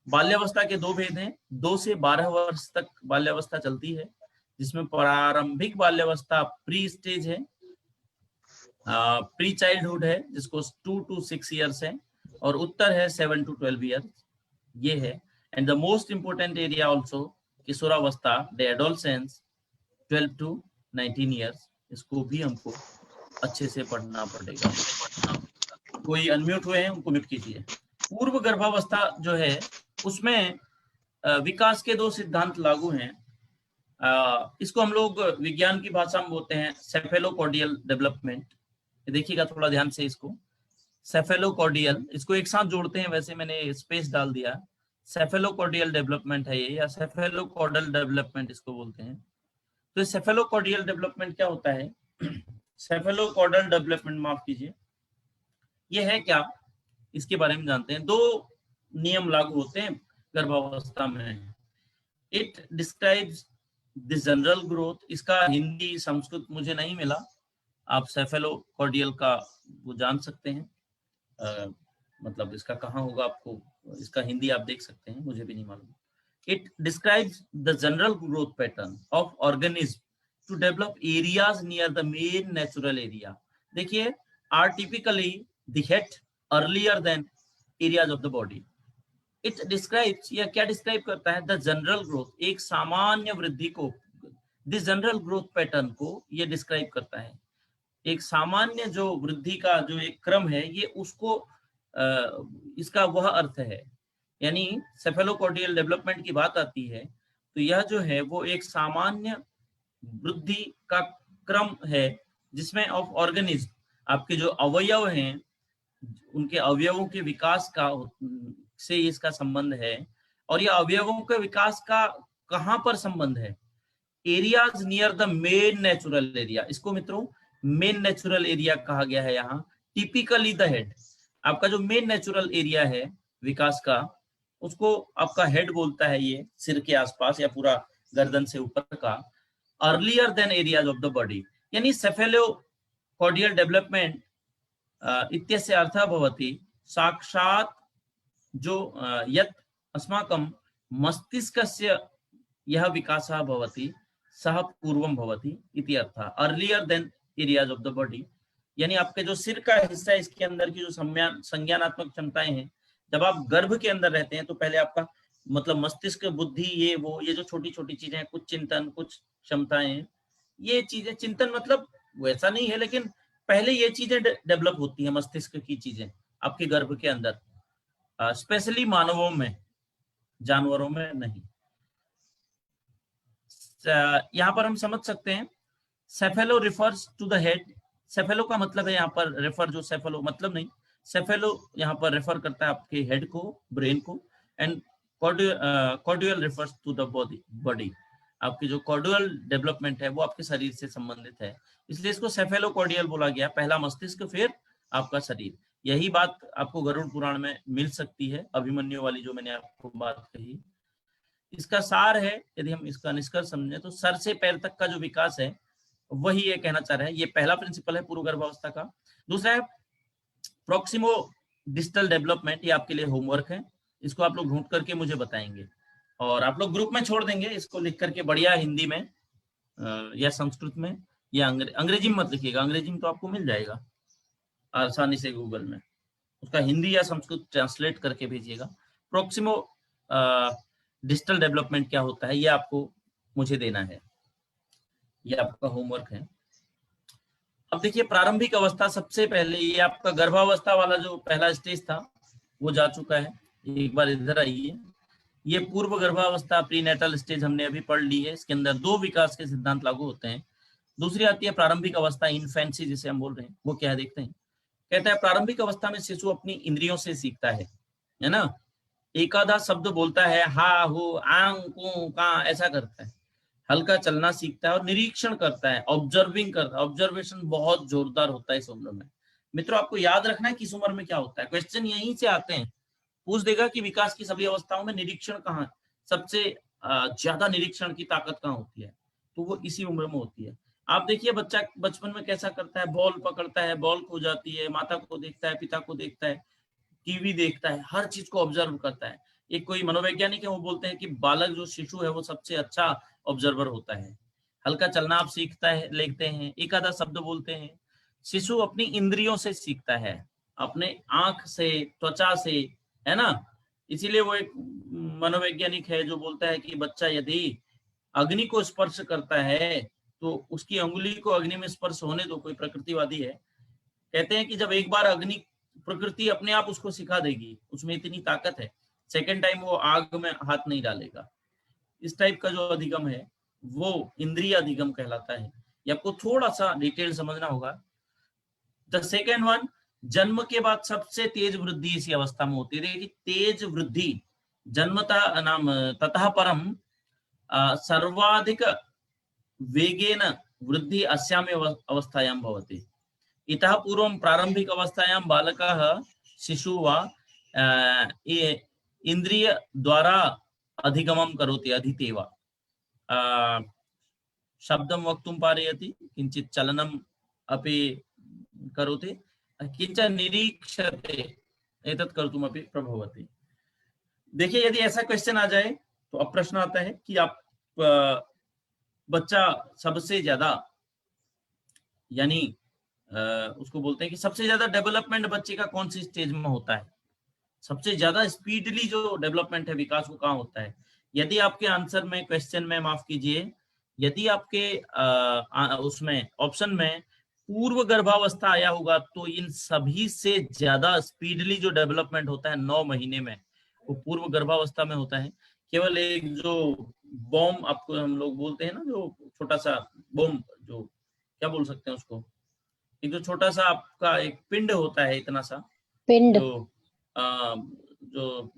बाल्यावस्था के 2 भेद हैं, 2 से 12 वर्ष तक बाल्यावस्था चलती है, जिसमें प्रारंभिक बाल्यावस्था प्री स्टेज है, प्री चाइल्डहुड है जिसको 2 to 6 years है, और उत्तर है 7 to 12 years। ये है। And the most important area also किशोरावस्था, द एडोलसेंस 12 to 19 years। इसको भी हमको अच्छे से पढ़ना पड़ेगा। कोई अनम्यूट हुए हैं उनको म्यूट कीजिए। पूर्व गर्भावस्था जो है उसमें विकास के 2 सिद्धांत लागू हैं। इसको हम लोग विज्ञान की भाषा में बोलते हैं सेफेलोकॉर्डियल डेवलपमेंट। देखिएगा थोड़ा ध्यान से इसको, सेफेलोकॉर्डियल, इसको एक साथ जोड़ते हैं, वैसे मैंने स्पेस डाल दिया। सेफेलोकॉर्डियल डेवलपमेंट है ये, या सेफेलोकॉर्डल डेवलपमेंट इसको बोलते हैं। तो सेफेलोकॉर्डियल डेवलपमेंट क्या होता है? सेफेलोकॉर्डल डेवलपमेंट, माफ कीजिए, ये है क्या, इसके बारे में जानते हैं। 2 नियम लागू होते हैं गर्भावस्था में। It describes the general growth, इसका हिंदी संस्कृत मुझे नहीं मिला, आप सेफेलोकॉर्डियल का वो जान सकते हैं, मतलब इसका कहाँ होगा, आपको इसका हिंदी आप देख सकते हैं, मुझे भी नहीं मालूम। It describes the general growth pattern of organism to develop areas near the main natural area. देखिए, are typically the head earlier than areas of the body. It describes, या क्या डिस्क्राइब करता है? द जनरल ग्रोथ, एक सामान्य वृद्धि को, the general growth pattern को ये डिस्क्राइब करता है। एक सामान्य जो वृद्धि का जो एक क्रम है, ये उसको इसका वह अर्थ है। यानी सेफेलोकॉर्डियल डेवलपमेंट की बात आती है तो यह जो है वो एक सामान्य वृद्धि का क्रम है, जिसमें ऑफ ऑर्गेनिज्म, आपके जो अवयव हैं उनके अवयवों के विकास का से इसका संबंध है। और यह अवयवों के विकास का कहां पर संबंध है? Areas near the main natural area. इसको मित्रों मेन नेचुरल एरिया कहा गया है यहाँ। टिपिकली द हेड, आपका जो मेन नेचुरल एरिया है विकास का, उसको आपका हेड बोलता है, ये सिर के आसपास या पूरा गर्दन से ऊपर का। Earlier than areas of the body, यानी सेफेलोकॉर्डियल डेवलपमेंट इत्यस्य अर्थः भवति साक्षात् जो यत् अस्माकं मस्तिष्कस्य यह विकासः भवति सह पूर्वं भवति इति अर्थः। Earlier than areas of the body, यानी आपके जो सिर का हिस्सा है, इसके अंदर की जो संज्ञानात्मक क्षमताएं हैं, जब आप गर्भ के अंदर रहते हैं तो पहले आपका मतलब मस्तिष्क, बुद्धि, ये वो, ये जो छोटी छोटी चीजें हैं, कुछ चिंतन, कुछ क्षमताएं हैं, ये चीजें, चिंतन मतलब वैसा नहीं है, लेकिन पहले ये चीजें डेवलप होती है, मस्तिष्क की चीजें आपके गर्भ के अंदर, स्पेशली मानवों में, जानवरों में नहीं। यहाँ पर हम समझ सकते हैं cephalo refers to the head. Cephalo का मतलब है यहाँ पर रेफर, जो सेफेलो मतलब नहीं, सेफेलो यहाँ पर रेफर करता है आपके हेड को, ब्रेन को। And caudal refers to the body, आपकी जो कॉर्डियल डेवलपमेंट है वो आपके शरीर से संबंधित है, इसलिए इसको सेफेलोकॉर्डियल बोला गया। पहला मस्तिष्क, फिर आपका शरीर। यही बात आपको गरुड़ पुराण में मिल सकती है, अभिमन्यु वाली जो मैंने आपको बात कही। इसका सार है, यदि हम इसका निष्कर्ष समझें तो सर से पैर तक का जो विकास है वही ये कहना चाह रहे हैं। ये पहला प्रिंसिपल है पूर्व गर्भावस्था का। दूसरा है प्रोक्सिमो डिस्टल डेवलपमेंट, ये आपके लिए होमवर्क है, इसको आप लोग ढूंढ करके मुझे बताएंगे और आप लोग ग्रुप में छोड़ देंगे इसको लिख करके बढ़िया हिंदी में या संस्कृत में या अंग्रेजी में मत लिखिएगा, अंग्रेजी में तो आपको मिल जाएगा आसानी से गूगल में, उसका हिंदी या संस्कृत ट्रांसलेट करके भेजिएगा। प्रोक्सिमो डिस्टल डेवलपमेंट क्या होता है ये आपको मुझे देना है, ये आपका होमवर्क है। अब देखिए प्रारंभिक अवस्था, सबसे पहले ये आपका गर्भावस्था वाला जो पहला स्टेज था वो जा चुका है। एक बार इधर आइए, ये पूर्व गर्भावस्था प्रीनेटल स्टेज हमने अभी पढ़ ली है, इसके अंदर 2 विकास के सिद्धांत लागू होते हैं। दूसरी आती है प्रारंभिक अवस्था, इन्फेंसी जिसे हम बोल रहे हैं, वो क्या है देखते हैं। कहता है प्रारंभिक अवस्था में शिशु अपनी इंद्रियों से सीखता है ना, एक आधा शब्द बोलता है, हा हु आंग कू का, ऐसा करता है, हल्का चलना सीखता है और निरीक्षण करता है, ऑब्जर्विंग करता है। ऑब्जर्वेशन बहुत जोरदार होता है इस उम्र में। मित्रों आपको याद रखना है किस उम्र में क्या होता है, क्वेश्चन यहीं से आते हैं। पूछ देगा कि विकास की सभी अवस्थाओं में निरीक्षण कहाँ, सबसे ज्यादा निरीक्षण की ताकत कहाँ होती है, तो वो इसी उम्र में होती है। आप देखिए बच्चा बचपन में कैसा करता है, बॉल पकड़ता है, बॉल खो जाती है, माता को देखता है, पिता को देखता है, टीवी देखता है, हर चीज को ऑब्जर्व करता है। एक कोई मनोवैज्ञानिक है, वो बोलते हैं कि बालक जो शिशु है वो सबसे अच्छा ऑब्जर्वर होता है। हल्का चलना आप सीखता है, लेते हैं, एक आधा शब्द बोलते हैं। शिशु अपनी इंद्रियों से सीखता है, अपने आंख से, त्वचा से, है ना। इसीलिए वो एक मनोवैज्ञानिक है जो बोलता है कि बच्चा यदि अग्नि को स्पर्श करता है तो उसकी अंगुली को अग्नि में स्पर्श होने दो। कोई प्रकृतिवादी है, कहते हैं कि जब एक बार अग्नि, प्रकृति अपने आप उसको सिखा देगी, उसमें इतनी ताकत है, सेकंड टाइम वो आग में हाथ नहीं डालेगा। इस टाइप का जो अधिगम है वो इंद्रिय अधिगम कहलाता है। ये आपको थोड़ा सा डिटेल समझना होगा। द सेकेंड वन, जन्म के बाद सबसे तेज वृद्धि इसी अवस्था में होती है। देखिए तेज वृद्धि जन्मतः नाम ततः परम सर्वाधिक वेगेन वृद्धि अस्यामेव अवस्थायां भवति। इतः पूर्वं प्रारंभिक अवस्थायां बालकः शिशु वा इंद्रिय द्वारा अधिगमं करोति, अधीते वा शब्दं वक्तुं पारयति, किंचित् चलनम् अपि करोति, किंच निरीक्षते एतत् कर्तुमपि प्रभवति। देखिए यदि ऐसा क्वेश्चन आ जाए तो अब प्रश्न आता है कि आप बच्चा सबसे ज्यादा, यानी उसको बोलते हैं कि सबसे ज्यादा डेवलपमेंट बच्चे का कौन सी स्टेज में होता है, सबसे ज्यादा स्पीडली जो डेवलपमेंट है, विकास, वो कहाँ होता है। यदि आपके आंसर में, क्वेश्चन में, माफ कीजिए, यदि आपके उसमें ऑप्शन में पूर्व गर्भावस्था आया होगा तो इन सभी से ज्यादा स्पीडली जो डेवलपमेंट होता है 9 महीने में, वो पूर्व गर्भावस्था में होता है। केवल एक जो बॉम्ब आपको हम लोग बोलते हैं ना, जो छोटा सा बॉम्ब, जो क्या बोल सकते हैं उसको, एक जो छोटा सा आपका एक पिंड होता है, इतना सा पिंड, जो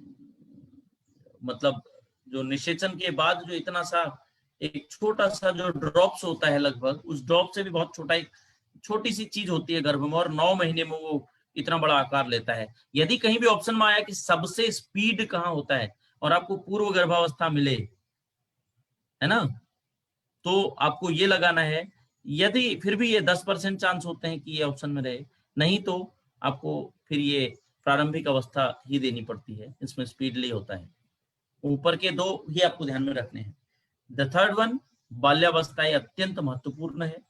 मतलब जो निषेचन के बाद जो इतना सा एक छोटा सा जो ड्रॉप्स होता है, लगभग उस ड्रॉप से भी बहुत छोटा एक छोटी सी चीज होती है गर्भ में, और 9 महीने में वो इतना बड़ा आकार लेता है। यदि कहीं भी ऑप्शन में आया कि सबसे स्पीड कहाँ होता है और आपको पूर्व गर्भावस्था मिले, है ना, तो आपको ये लगाना है। यदि फिर भी ये 10% चांस होते हैं कि ये ऑप्शन में रहे, नहीं तो आपको फिर ये प्रारंभिक अवस्था ही देनी पड़ती है, इसमें स्पीडली होता है। ऊपर के दो ही आपको ध्यान में रखने हैं। द थर्ड वन, बाल्यावस्था, अत्यंत महत्वपूर्ण है।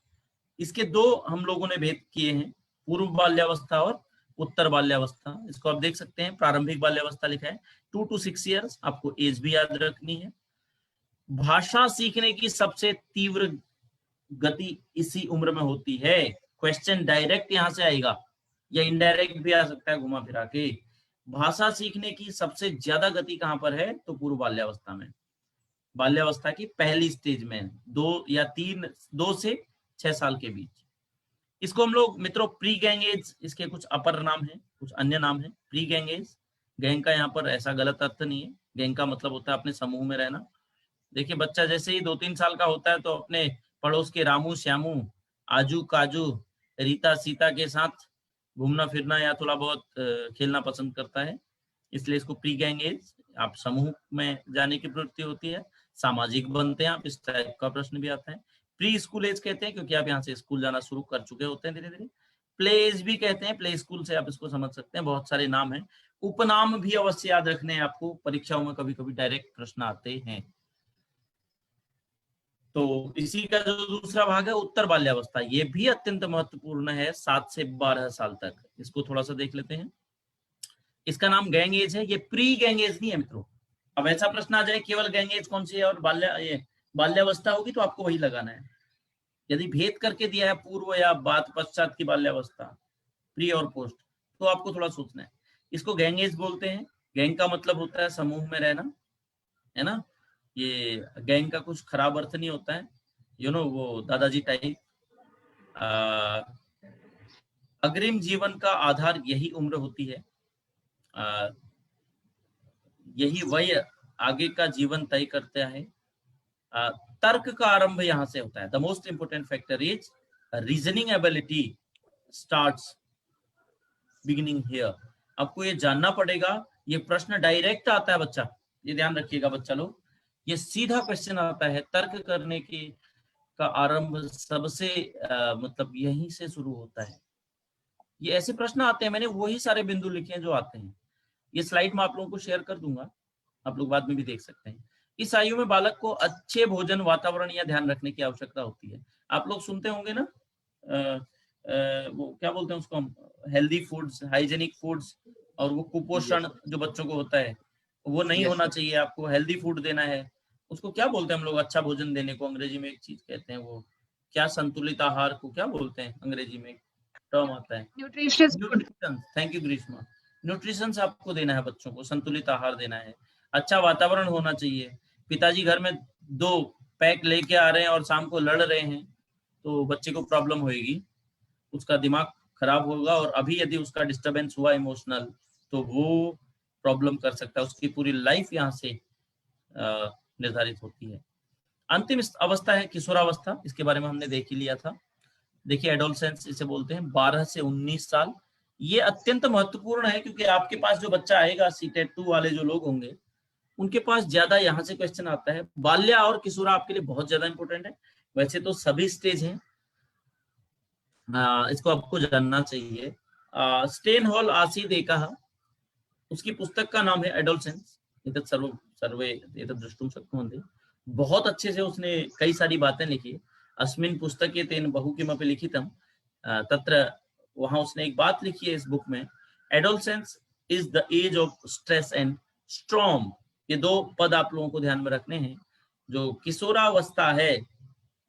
इसके दो हम लोगों ने भेद किए हैं, पूर्व बाल्यावस्था और उत्तर बाल्यावस्था। इसको आप देख सकते हैं, प्रारंभिक बाल्यावस्था लिखा है 2 to 6 ईयर्स, आपको एज भी याद रखनी है। भाषा सीखने की सबसे तीव्र गति इसी उम्र में होती है। क्वेश्चन डायरेक्ट यहां से आएगा या इनडायरेक्ट भी आ सकता है घुमा फिरा के। भाषा सीखने की सबसे ज्यादा गति कहां पर है, तो पूर्व बाल्यावस्था में, बाल्यावस्था की पहली स्टेज में, 2 से 6 साल के बीच। इसको हम लोग मित्रों प्री गैंग एज, इसके कुछ अपर नाम है, कुछ अन्य नाम है। प्री गैंग एज, गैंग का यहाँ पर ऐसा गलत अर्थ नहीं है, गैंग का मतलब होता है अपने समूह में रहना। देखिए बच्चा जैसे ही 2-3 साल का होता है तो अपने पड़ोस के रामू, श्यामू, आजू, काजू, रीता, सीता के साथ घूमना फिरना या थोड़ा बहुत खेलना पसंद करता है, इसलिए इसको प्री गैंग एज, आप समूह में जाने की प्रवृत्ति होती है, सामाजिक बनते हैं आप, इस टाइप का प्रश्न भी आता है। प्री स्कूल एज कहते हैं क्योंकि आप यहाँ से स्कूल जाना शुरू कर चुके होते हैं धीरे धीरे। प्ले एज भी कहते हैं, प्ले स्कूल से आप इसको समझ सकते हैं, बहुत सारे नाम हैं। उपनाम भी अवश्य याद रखने हैं आपको, परीक्षाओं में कभी कभी डायरेक्ट प्रश्न आते हैं। तो इसी का जो दूसरा भाग है उत्तर बाल्यावस्था, ये भी अत्यंत महत्वपूर्ण है, 7 से 12 साल तक। इसको थोड़ा सा देख लेते हैं। इसका नाम गैंग एज है, ये प्री गैंग एज नहीं है मित्रों। अब ऐसा प्रश्न आ जाए केवल गैंग एज कौन सी है और बाल्यावस्था होगी, तो आपको वही लगाना है। यदि भेद करके दिया है पूर्व या बाद पश्चात की बाल्यावस्था, प्री और पोस्ट, तो आपको थोड़ा सोचना है। इसको गैंग एज बोलते हैं। गैंग का मतलब होता है समूह में रहना, है ना। ये गैंग का कुछ खराब अर्थ नहीं होता है, वो दादाजी टाइप। अग्रिम जीवन का आधार यही उम्र होती है। यही वही आगे का जीवन तय करता है। तर्क का आरंभ यहाँ से होता है। The most important factor is reasoning ability starts beginning here. आपको ये जानना पड़ेगा, ये प्रश्न डायरेक्ट आता है बच्चा, ये ध्यान रखिएगा बच्चा लोग, ये सीधा क्वेश्चन आता है। तर्क करने की का आरंभ सबसे मतलब यहीं से शुरू होता है। ये ऐसे प्रश्न आते हैं, मैंने वही सारे बिंदु लिखे हैं जो आते हैं। ये स्लाइड में आप लोगों को शेयर कर दूंगा, आप लोग बाद में भी देख सकते हैं। इस आयु में बालक को अच्छे भोजन वातावरण या ध्यान रखने की आवश्यकता होती है। आप लोग सुनते होंगे ना, वो क्या बोलते हैं उसको हम, हेल्दी फूड्स, हाइजेनिक फूड्स, और वो कुपोषण जो बच्चों को होता है वो नहीं होना चाहिए। आपको हेल्दी फूड देना है। उसको क्या बोलते हैं हम लोग, अच्छा भोजन देने को अंग्रेजी में एक चीज कहते हैं, वो क्या, संतुलित आहार को क्या बोलते हैं अंग्रेजी में, टर्म आता है nutrition. Thank you Greeshma. Nutrition आपको देना है बच्चों को, संतुलित आहार देना है, अच्छा वातावरण होना चाहिए। पिताजी घर में 2 पैक लेके आ रहे हैं और शाम को लड़ रहे हैं तो बच्चे को प्रॉब्लम होगी, उसका दिमाग खराब होगा, और अभी यदि उसका डिस्टरबेंस हुआ इमोशनल तो वो प्रॉब्लम कर सकता है। उसकी पूरी लाइफ यहाँ से निर्धारित होती है। अंतिम अवस्था है किशोरावस्था, इसके बारे में हमने देख ही लिया था। देखिए एडोलसेंस इसे बोलते हैं, 12 से 19 साल। ये अत्यंत महत्वपूर्ण है क्योंकि आपके पास जो बच्चा आएगा, सीटेट 2 वाले जो लोग होंगे, उनके पास ज्यादा यहाँ से क्वेश्चन आता है। बाल्या और किशोरा आपके लिए बहुत ज्यादा इंपॉर्टेंट है। वैसे तो सभी स्टेज हैं, इसको आपको जानना चाहिए। स्टेन हॉल आसीद एकः, उसकी पुस्तक का नाम है एडोलसेंस एतत् सर्वे एतत् द्रष्टुं शक्नुवन्ति। बहुत अच्छे से उसने कई सारी बातें लिखी। अस्मिन् पुस्तके तेन बहु किमपि लिखितं, तत्र वहां उसने एक बात लिखी है इस बुक में, adolescence is the age of stress and storm. ये 2 पद आप लोगों को ध्यान में रखने हैं। जो किशोरावस्था है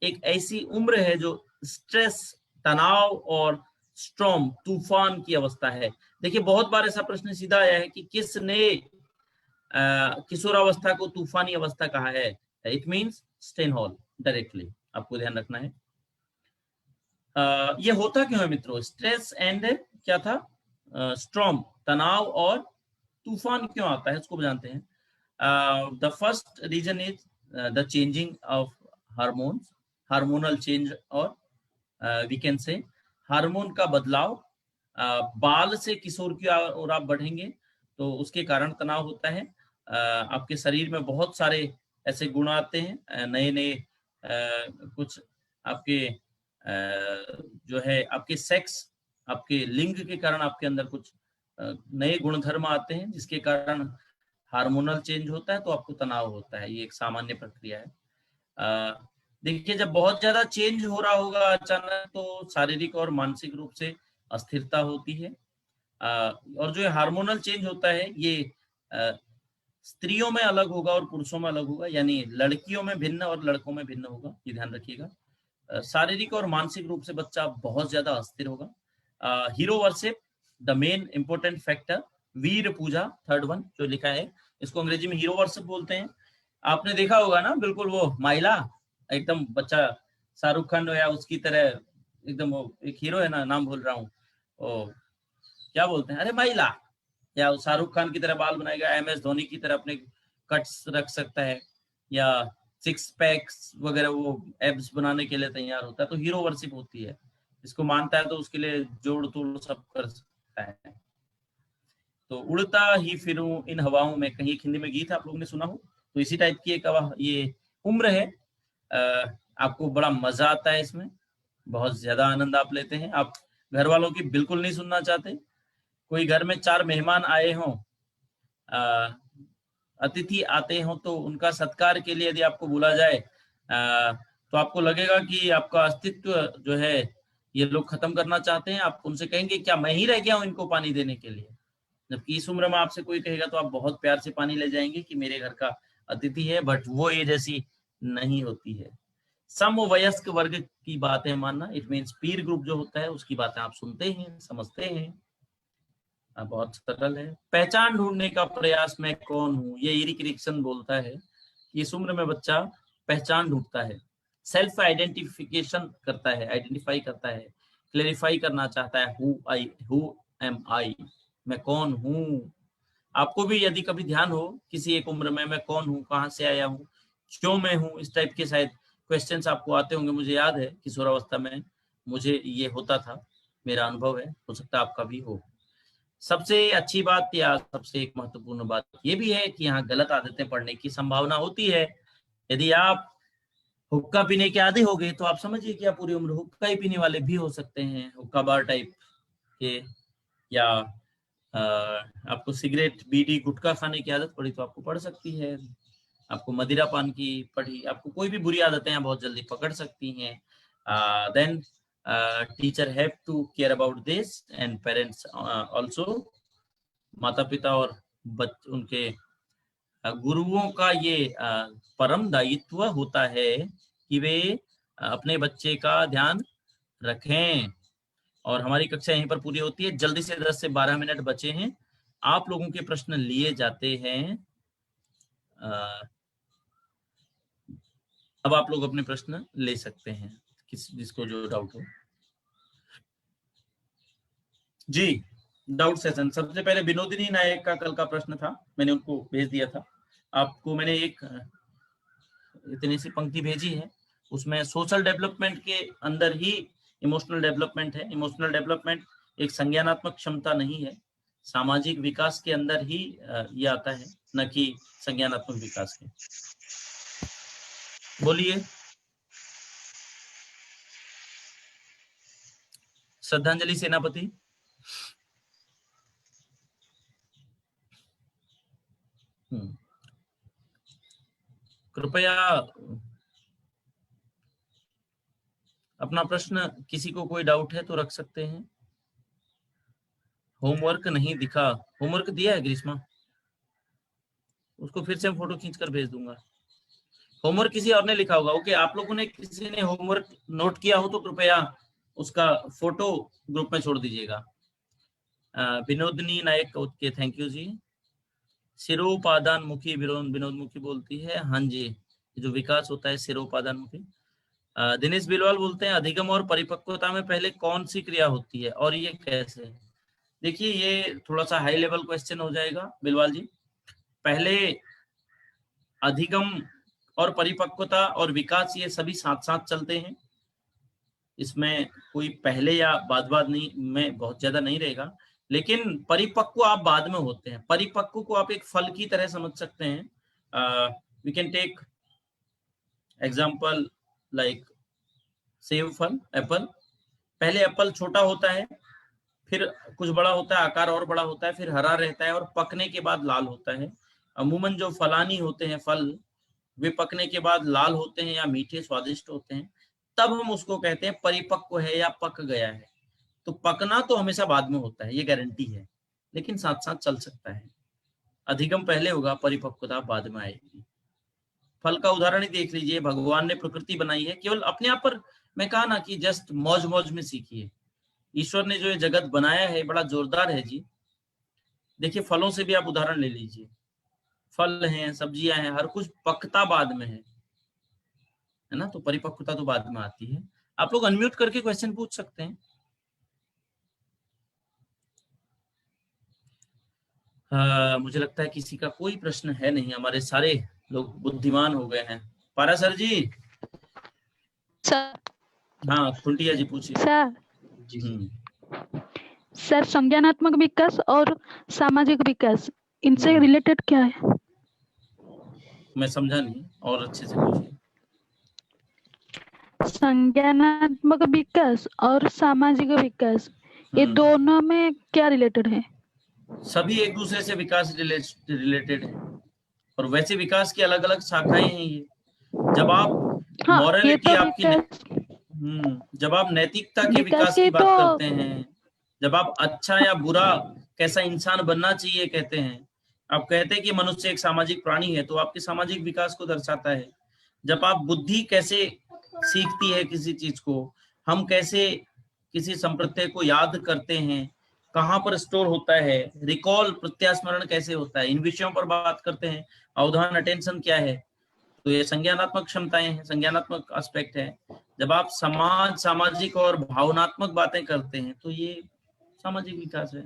एक ऐसी उम्र है जो स्ट्रेस, तनाव और स्ट्रॉम, तूफान की अवस्था है। देखिए बहुत बार ऐसा प्रश्न सीधा आया है कि किसने किशोरावस्था को तूफानी अवस्था कहा है। It means Stanley Hall directly, आपको ध्यान रखना है। ये होता क्यों है मित्रों, स्ट्रेस एंड क्या था, स्ट्रॉम, तनाव और तूफान क्यों आता है, इसको जानते हैं। The first reason is the changing of hormones, hormonal change, और वी कैन से हार्मोन का बदलाव। बाल से किशोर की ओर आप बढ़ेंगे तो उसके कारण तनाव होता है। आपके शरीर में बहुत सारे ऐसे गुण आते हैं, नए नए कुछ आपके जो है आपके सेक्स, आपके लिंग के कारण आपके अंदर कुछ नए गुणधर्म आते हैं, जिसके कारण हार्मोनल चेंज होता है तो आपको तनाव होता है। ये एक सामान्य प्रक्रिया है। देखिए जब बहुत ज्यादा चेंज हो रहा होगा अचानक तो शारीरिक और मानसिक रूप से अस्थिरता होती है। और जो हार्मोनल चेंज होता है ये स्त्रियों में अलग होगा और पुरुषों में अलग होगा, यानी लड़कियों में भिन्न और लड़कों में भिन्न होगा, ये ध्यान रखिएगा। शारीरिक और मानसिक रूप से बच्चा बहुत ज्यादा अस्थिर होगा। Hero worship the main important factor, वीर पूजा थर्ड वन जो लिखा है, इसको अंग्रेजी में हीरो वर्शिप बोलते हैं। आपने देखा होगा ना, बिल्कुल वो माइला, एकदम बच्चा शाहरुख खान या उसकी तरह एकदम, वो एक हीरो है ना, नाम भूल रहा हूँ, ओ क्या बोलते हैं, अरे माइला, या शाहरुख खान की तरह बाल बनाएगा, MS धोनी की तरह अपने कट्स रख सकता है, या 6 पैक्स वगैरह वो एब्स बनाने के लिए तैयार होता है, तो हीरो वर्शिप होती है। इसको मानता है तो उसके लिए जोड़ तोड़ सब कर सकता है। तो उड़ता ही फिरूं इन हवाओं में, कहीं हिंदी में गीत आप लोगों ने सुना हो, तो इसी टाइप की एक ये उम्र है। आपको बड़ा मजा आता है इसमें, बहुत ज्यादा आनंद आप लेते हैं। आप घर वालों की बिल्कुल नहीं सुनना चाहते। कोई घर में 4 मेहमान आए हों, अतिथि आते हों, तो उनका सत्कार के लिए यदि आपको बुला जाए तो आपको लगेगा कि आपका अस्तित्व जो है ये लोग खत्म करना चाहते हैं। आप उनसे कहेंगे क्या मैं ही रह गया हूं इनको पानी देने के लिए, जबकि इस उम्र में आपसे कोई कहेगा तो आप बहुत प्यार से पानी ले जाएंगे कि मेरे घर का अतिथि है, बट वो एज ऐसी नहीं होती है। समवयस्क वर्ग की बातें मानना, इट मीन्स पीर ग्रुप जो होता है उसकी बातें आप सुनते हैं, समझते हैं, बहुत सरल है। पहचान ढूंढने का प्रयास, मैं कौन हूँ, ये इरिक एरिक्सन बोलता है कि इस उम्र में बच्चा पहचान ढूंढता है, सेल्फ आइडेंटिफिकेशन करता है, आइडेंटिफाई करता है, क्लेरिफाई करना चाहता है, हु एम आई, मैं कौन हूँ, आपको भी यदि कभी ध्यान हो किसी एक उम्र में, मैं कौन हूँ, कहाँ से आया हूँ, क्यों मैं हूँ, इस टाइप के शायद क्वेश्चंस आपको आते होंगे। मुझे याद है किशोरावस्था में मुझे ये होता था, मेरा अनुभव है, हो सकता है आपका भी हो। सबसे अच्छी बात या सबसे एक महत्वपूर्ण बात ये भी है कि यहाँ गलत आदतें पड़ने की संभावना होती है। यदि आप हुक्का पीने के आदी हो गए तो आप समझिए कि आप पूरी उम्र हुक्का ही पीने वाले भी हो सकते हैं, हुक्का बार टाइप के, या आपको सिगरेट बीड़ी गुटखा खाने की आदत पड़ी तो आपको पड़ सकती है, आपको मदिरा पान की पड़ी, आपको कोई भी बुरी आदतें बहुत जल्दी पकड़ सकती हैं। Then teacher have to care about this and parents also, माता पिता और उनके गुरुओं का ये परम दायित्व होता है कि वे अपने बच्चे का ध्यान रखें। और हमारी कक्षा यहीं पर पूरी होती है। जल्दी से 10 से 12 मिनट बचे हैं, आप लोगों के प्रश्न लिए जाते हैं। अब आप लोग अपने प्रश्न ले सकते हैं, जिसको जो डाउट हो। जी, डाउट सेशन। सबसे पहले विनोदिनी नायक का कल का प्रश्न था, मैंने उनको भेज दिया था आपको। मैंने एक इतनी सी पंक्ति भेजी है, उसमें सोशल डेवलपमेंट के अंदर ही इमोशनल डेवलपमेंट है। इमोशनल डेवलपमेंट एक संज्ञानात्मक क्षमता नहीं है, सामाजिक विकास के अंदर ही ये आता है, न कि संज्ञानात्मक विकास के। बोलिए। श्रद्धांजलि सेनापति। कृपया अपना प्रश्न, किसी को कोई डाउट है तो रख सकते हैं। होमवर्क नहीं दिखा, होमवर्क दिया है ग्रीष्मा, उसको फिर से फोटो खींचकर भेज दूंगा। होमवर्क किसी और ने लिखा होगा। ओके, आप लोगों ने किसी ने होमवर्क नोट किया हो तो कृपया उसका फोटो ग्रुप में छोड़ दीजिएगा। विनोदनी नायक, ओके थैंक यू जी। सिरोपादान मुखी, विनोद मुखी बोलती है, हाँ जी, जो विकास होता है सिरोपादान मुखी। दिनेश बिलवाल बोलते हैं अधिगम और परिपक्वता में पहले कौन सी क्रिया होती है और ये कैसे? देखिए, ये थोड़ा सा हाई लेवल क्वेश्चन हो जाएगा बिलवाल जी। पहले अधिगम और परिपक्वता और विकास ये सभी साथ साथ चलते हैं, इसमें कोई पहले या बाद नहीं में बहुत ज्यादा नहीं रहेगा। लेकिन परिपक्व आप बाद में होते हैं। परिपक्व को आप एक फल की तरह समझ सकते हैं। We can take example like सेब फल, एप्पल। पहले एप्पल छोटा होता है, फिर कुछ बड़ा होता है, आकार और बड़ा होता है, फिर हरा रहता है और पकने के बाद लाल होता है। अमूमन जो फलानी होते हैं फल, वे पकने के बाद लाल होते हैं या मीठे स्वादिष्ट होते हैं, तब हम उसको कहते हैं परिपक्व है या पक गया है। तो पकना तो हमेशा बाद में होता है, ये गारंटी है, लेकिन साथ साथ चल सकता है। अधिगम पहले होगा, परिपक्वता बाद में आएगी। फल का उदाहरण ही देख लीजिए, भगवान ने प्रकृति बनाई है केवल अपने आप पर, मैं कहा ना कि जस्ट मौज मौज में सीखिए। ईश्वर ने जो ये जगत बनाया है बड़ा जोरदार है जी। देखिए, फलों से भी आप उदाहरण ले लीजिए, फल हैं, सब्जियां हैं, हर कुछ पकता बाद में है ना, तो परिपक्वता तो बाद में आती है। आप लोग अनम्यूट करके क्वेश्चन पूछ सकते हैं। मुझे लगता है किसी का कोई प्रश्न है नहीं, हमारे सारे लोग बुद्धिमान हो गए हैं। पारा सर जी। सर। हाँ, खुंटिया जी पूछिए। सर। जी सर, संज्ञानात्मक विकास और सामाजिक विकास, इनसे रिलेटेड क्या है? मैं समझा नहीं, और अच्छे से पूछिए। संज्ञानात्मक विकास और सामाजिक विकास, ये दोनों में क्या रिलेटेड है? सभी एक दूसरे से विकास रिलेटेड है, और वैसे विकास की अलग अलग शाखाएं हैं ये। जब आप मॉरलिटी आपकी जब आप नैतिकता के विकास की बात करते हैं, जब आप अच्छा या बुरा कैसा इंसान बनना चाहिए कहते हैं, आप कहते हैं कि मनुष्य एक सामाजिक प्राणी है, तो आपके सामाजिक विकास को दर्शाता है। जब आप बुद्धि कैसे सीखती है किसी चीज को, हम कैसे किसी संप्रत्यय को याद करते हैं, कहाँ पर स्टोर होता है, रिकॉल प्रत्यास्मरण कैसे होता है, इन विषयों पर बात करते हैं। अवधान, अटेंशन क्या है, तो ये संज्ञानात्मक क्षमताएं हैं, संज्ञानात्मक एस्पेक्ट है। जब आप सामाजिक और भावनात्मक बातें करते हैं तो ये सामाजिक विकास है।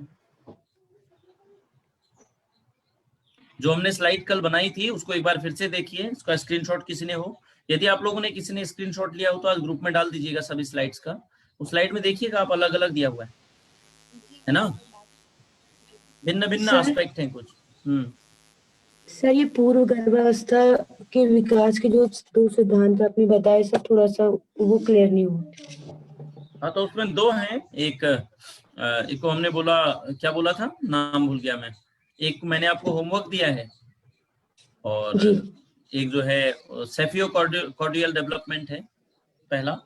जो हमने स्लाइड कल बनाई थी उसको एक बार फिर से देखिए, उसका स्क्रीनशॉट किसी ने हो, यदि आप लोगों ने किसी ने स्क्रीनशॉट लिया हो तो आज ग्रुप में डाल दीजिएगा सभी स्लाइड्स का। उस स्लाइड में देखिएगा आप, अलग अलग दिया हुआ है ना, भिन्न भिन्न सर? एस्पेक्ट हैं कुछ। सर ये पूर्व गर्भावस्था के विकास के जो दो सिद्धांत आपने बताए सर, थोड़ा सा वो क्लियर नहीं हुआ। हाँ तो उसमें दो हैं, एक को हमने बोला, क्या बोला था, नाम भूल गया मैं, एक मैंने आपको होमवर्क दिया है, और जी। एक जो है सेफियो कॉर्डियल डेवलपमेंट है पहला।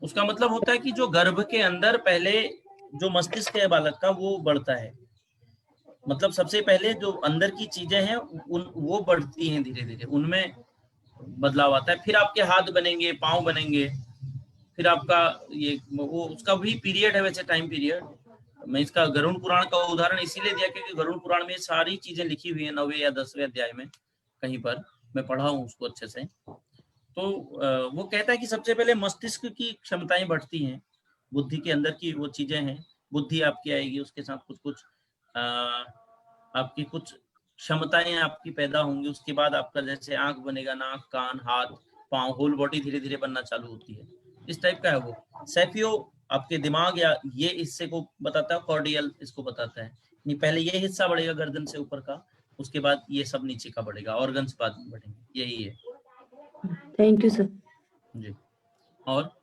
उसका मतलब होता है कि जो गर्भ के अंदर पहले जो मस्तिष्क है बालक का वो बढ़ता है, मतलब सबसे पहले जो अंदर की चीजें हैं वो बढ़ती हैं धीरे धीरे, उनमें बदलाव आता है, फिर आपके हाथ बनेंगे, पांव बनेंगे, फिर आपका ये वो उसका भी पीरियड है वैसे, टाइम पीरियड। मैं इसका गरुड़ पुराण का उदाहरण इसीलिए दिया क्योंकि गरुड़ पुराण में सारी चीजें लिखी हुई है 9वें या 10वें अध्याय में, कहीं पर मैं पढ़ा हूँ उसको अच्छे से। तो वो कहता है कि सबसे पहले मस्तिष्क की क्षमताएं बढ़ती हैं, बुद्धि के अंदर की वो चीजें हैं, बुद्धि आपकी आएगी, उसके साथ कुछ कुछ आपकी कुछ क्षमताएं आपकी पैदा होंगी, उसके बाद आपका जैसे आंख बनेगा, नाक, कान, हाथ, पांव, होल बॉडी धीरे धीरे बनना चालू होती है, इस टाइप का है वो। सेफियो आपके दिमाग या ये हिस्से को बताता है, कॉर्डियल इसको बताता है, नहीं पहले ये हिस्सा बढ़ेगा गर्दन से ऊपर का, उसके बाद ये सब नीचे का बढ़ेगा, ऑर्गन्स बाद में बढ़ेंगे, यही है। Thank you sir. जी, और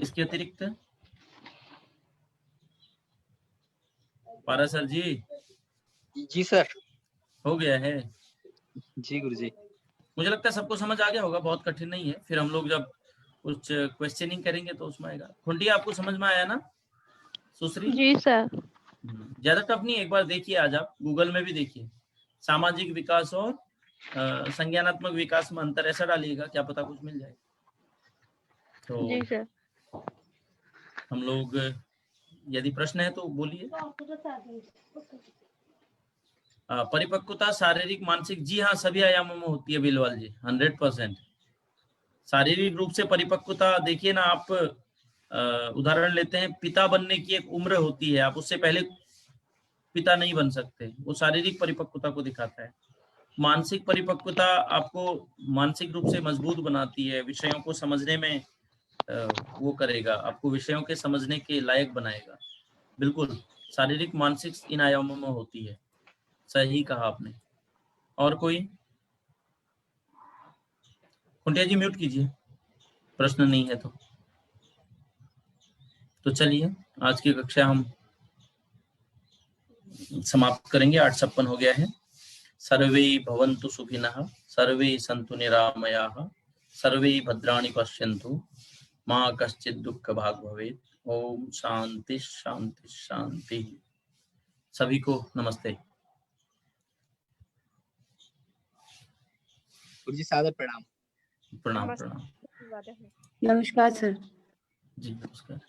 इसके अतिरिक्त पारा सर जी जी सर। हो गया है? जी गुरुजी। मुझे लगता है सबको समझ आ गया होगा, बहुत कठिन नहीं है, फिर हम लोग जब कुछ क्वेश्चनिंग करेंगे तो उसमें आएगा। खुंटिया आपको समझ में आया ना? सुश्री जी सर। ज्यादा टफ नहीं, एक बार देखिए, आज आप गूगल में भी देखिए, सामाजिक विकास और संज्ञानात्मक विकास में अंतर ऐसा डालिएगा, क्या पता कुछ मिल जाए। तो जी सर। हम लोग, यदि प्रश्न है तो बोलिए। परिपक्वता शारीरिक मानसिक, जी हाँ सभी आयामों में होती है बिलवाल जी, 100%। शारीरिक रूप से परिपक्वता देखिए ना आप, उदाहरण लेते हैं, पिता बनने की एक उम्र होती है, आप उससे पहले पिता नहीं बन सकते, वो शारीरिक परिपक्वता को दिखाता है। मानसिक परिपक्वता आपको मानसिक रूप से मजबूत बनाती है, विषयों को समझने में वो करेगा, आपको विषयों के समझने के लायक बनाएगा। बिल्कुल, शारीरिक मानसिक इन आयामों में होती है, सही कहा आपने। और कोई? कुंटिया जी म्यूट कीजिए, प्रश्न नहीं है तो चलिए आज की कक्षा हम समाप्त करेंगे। 8:56 हो गया है। सर्वे भवन्तु सुखिनः, सर्वे सन्तु निरामयाः, सर्वे भद्राणि पश्यन्तु, मां कश्चित् दुःख भाग् भवेत्। ओम शांति शांति शांति। सभी को नमस्ते। गुरुजी सादर प्रणाम। प्रणाम प्रणाम। नमस्कार सर। जी नमस्कार।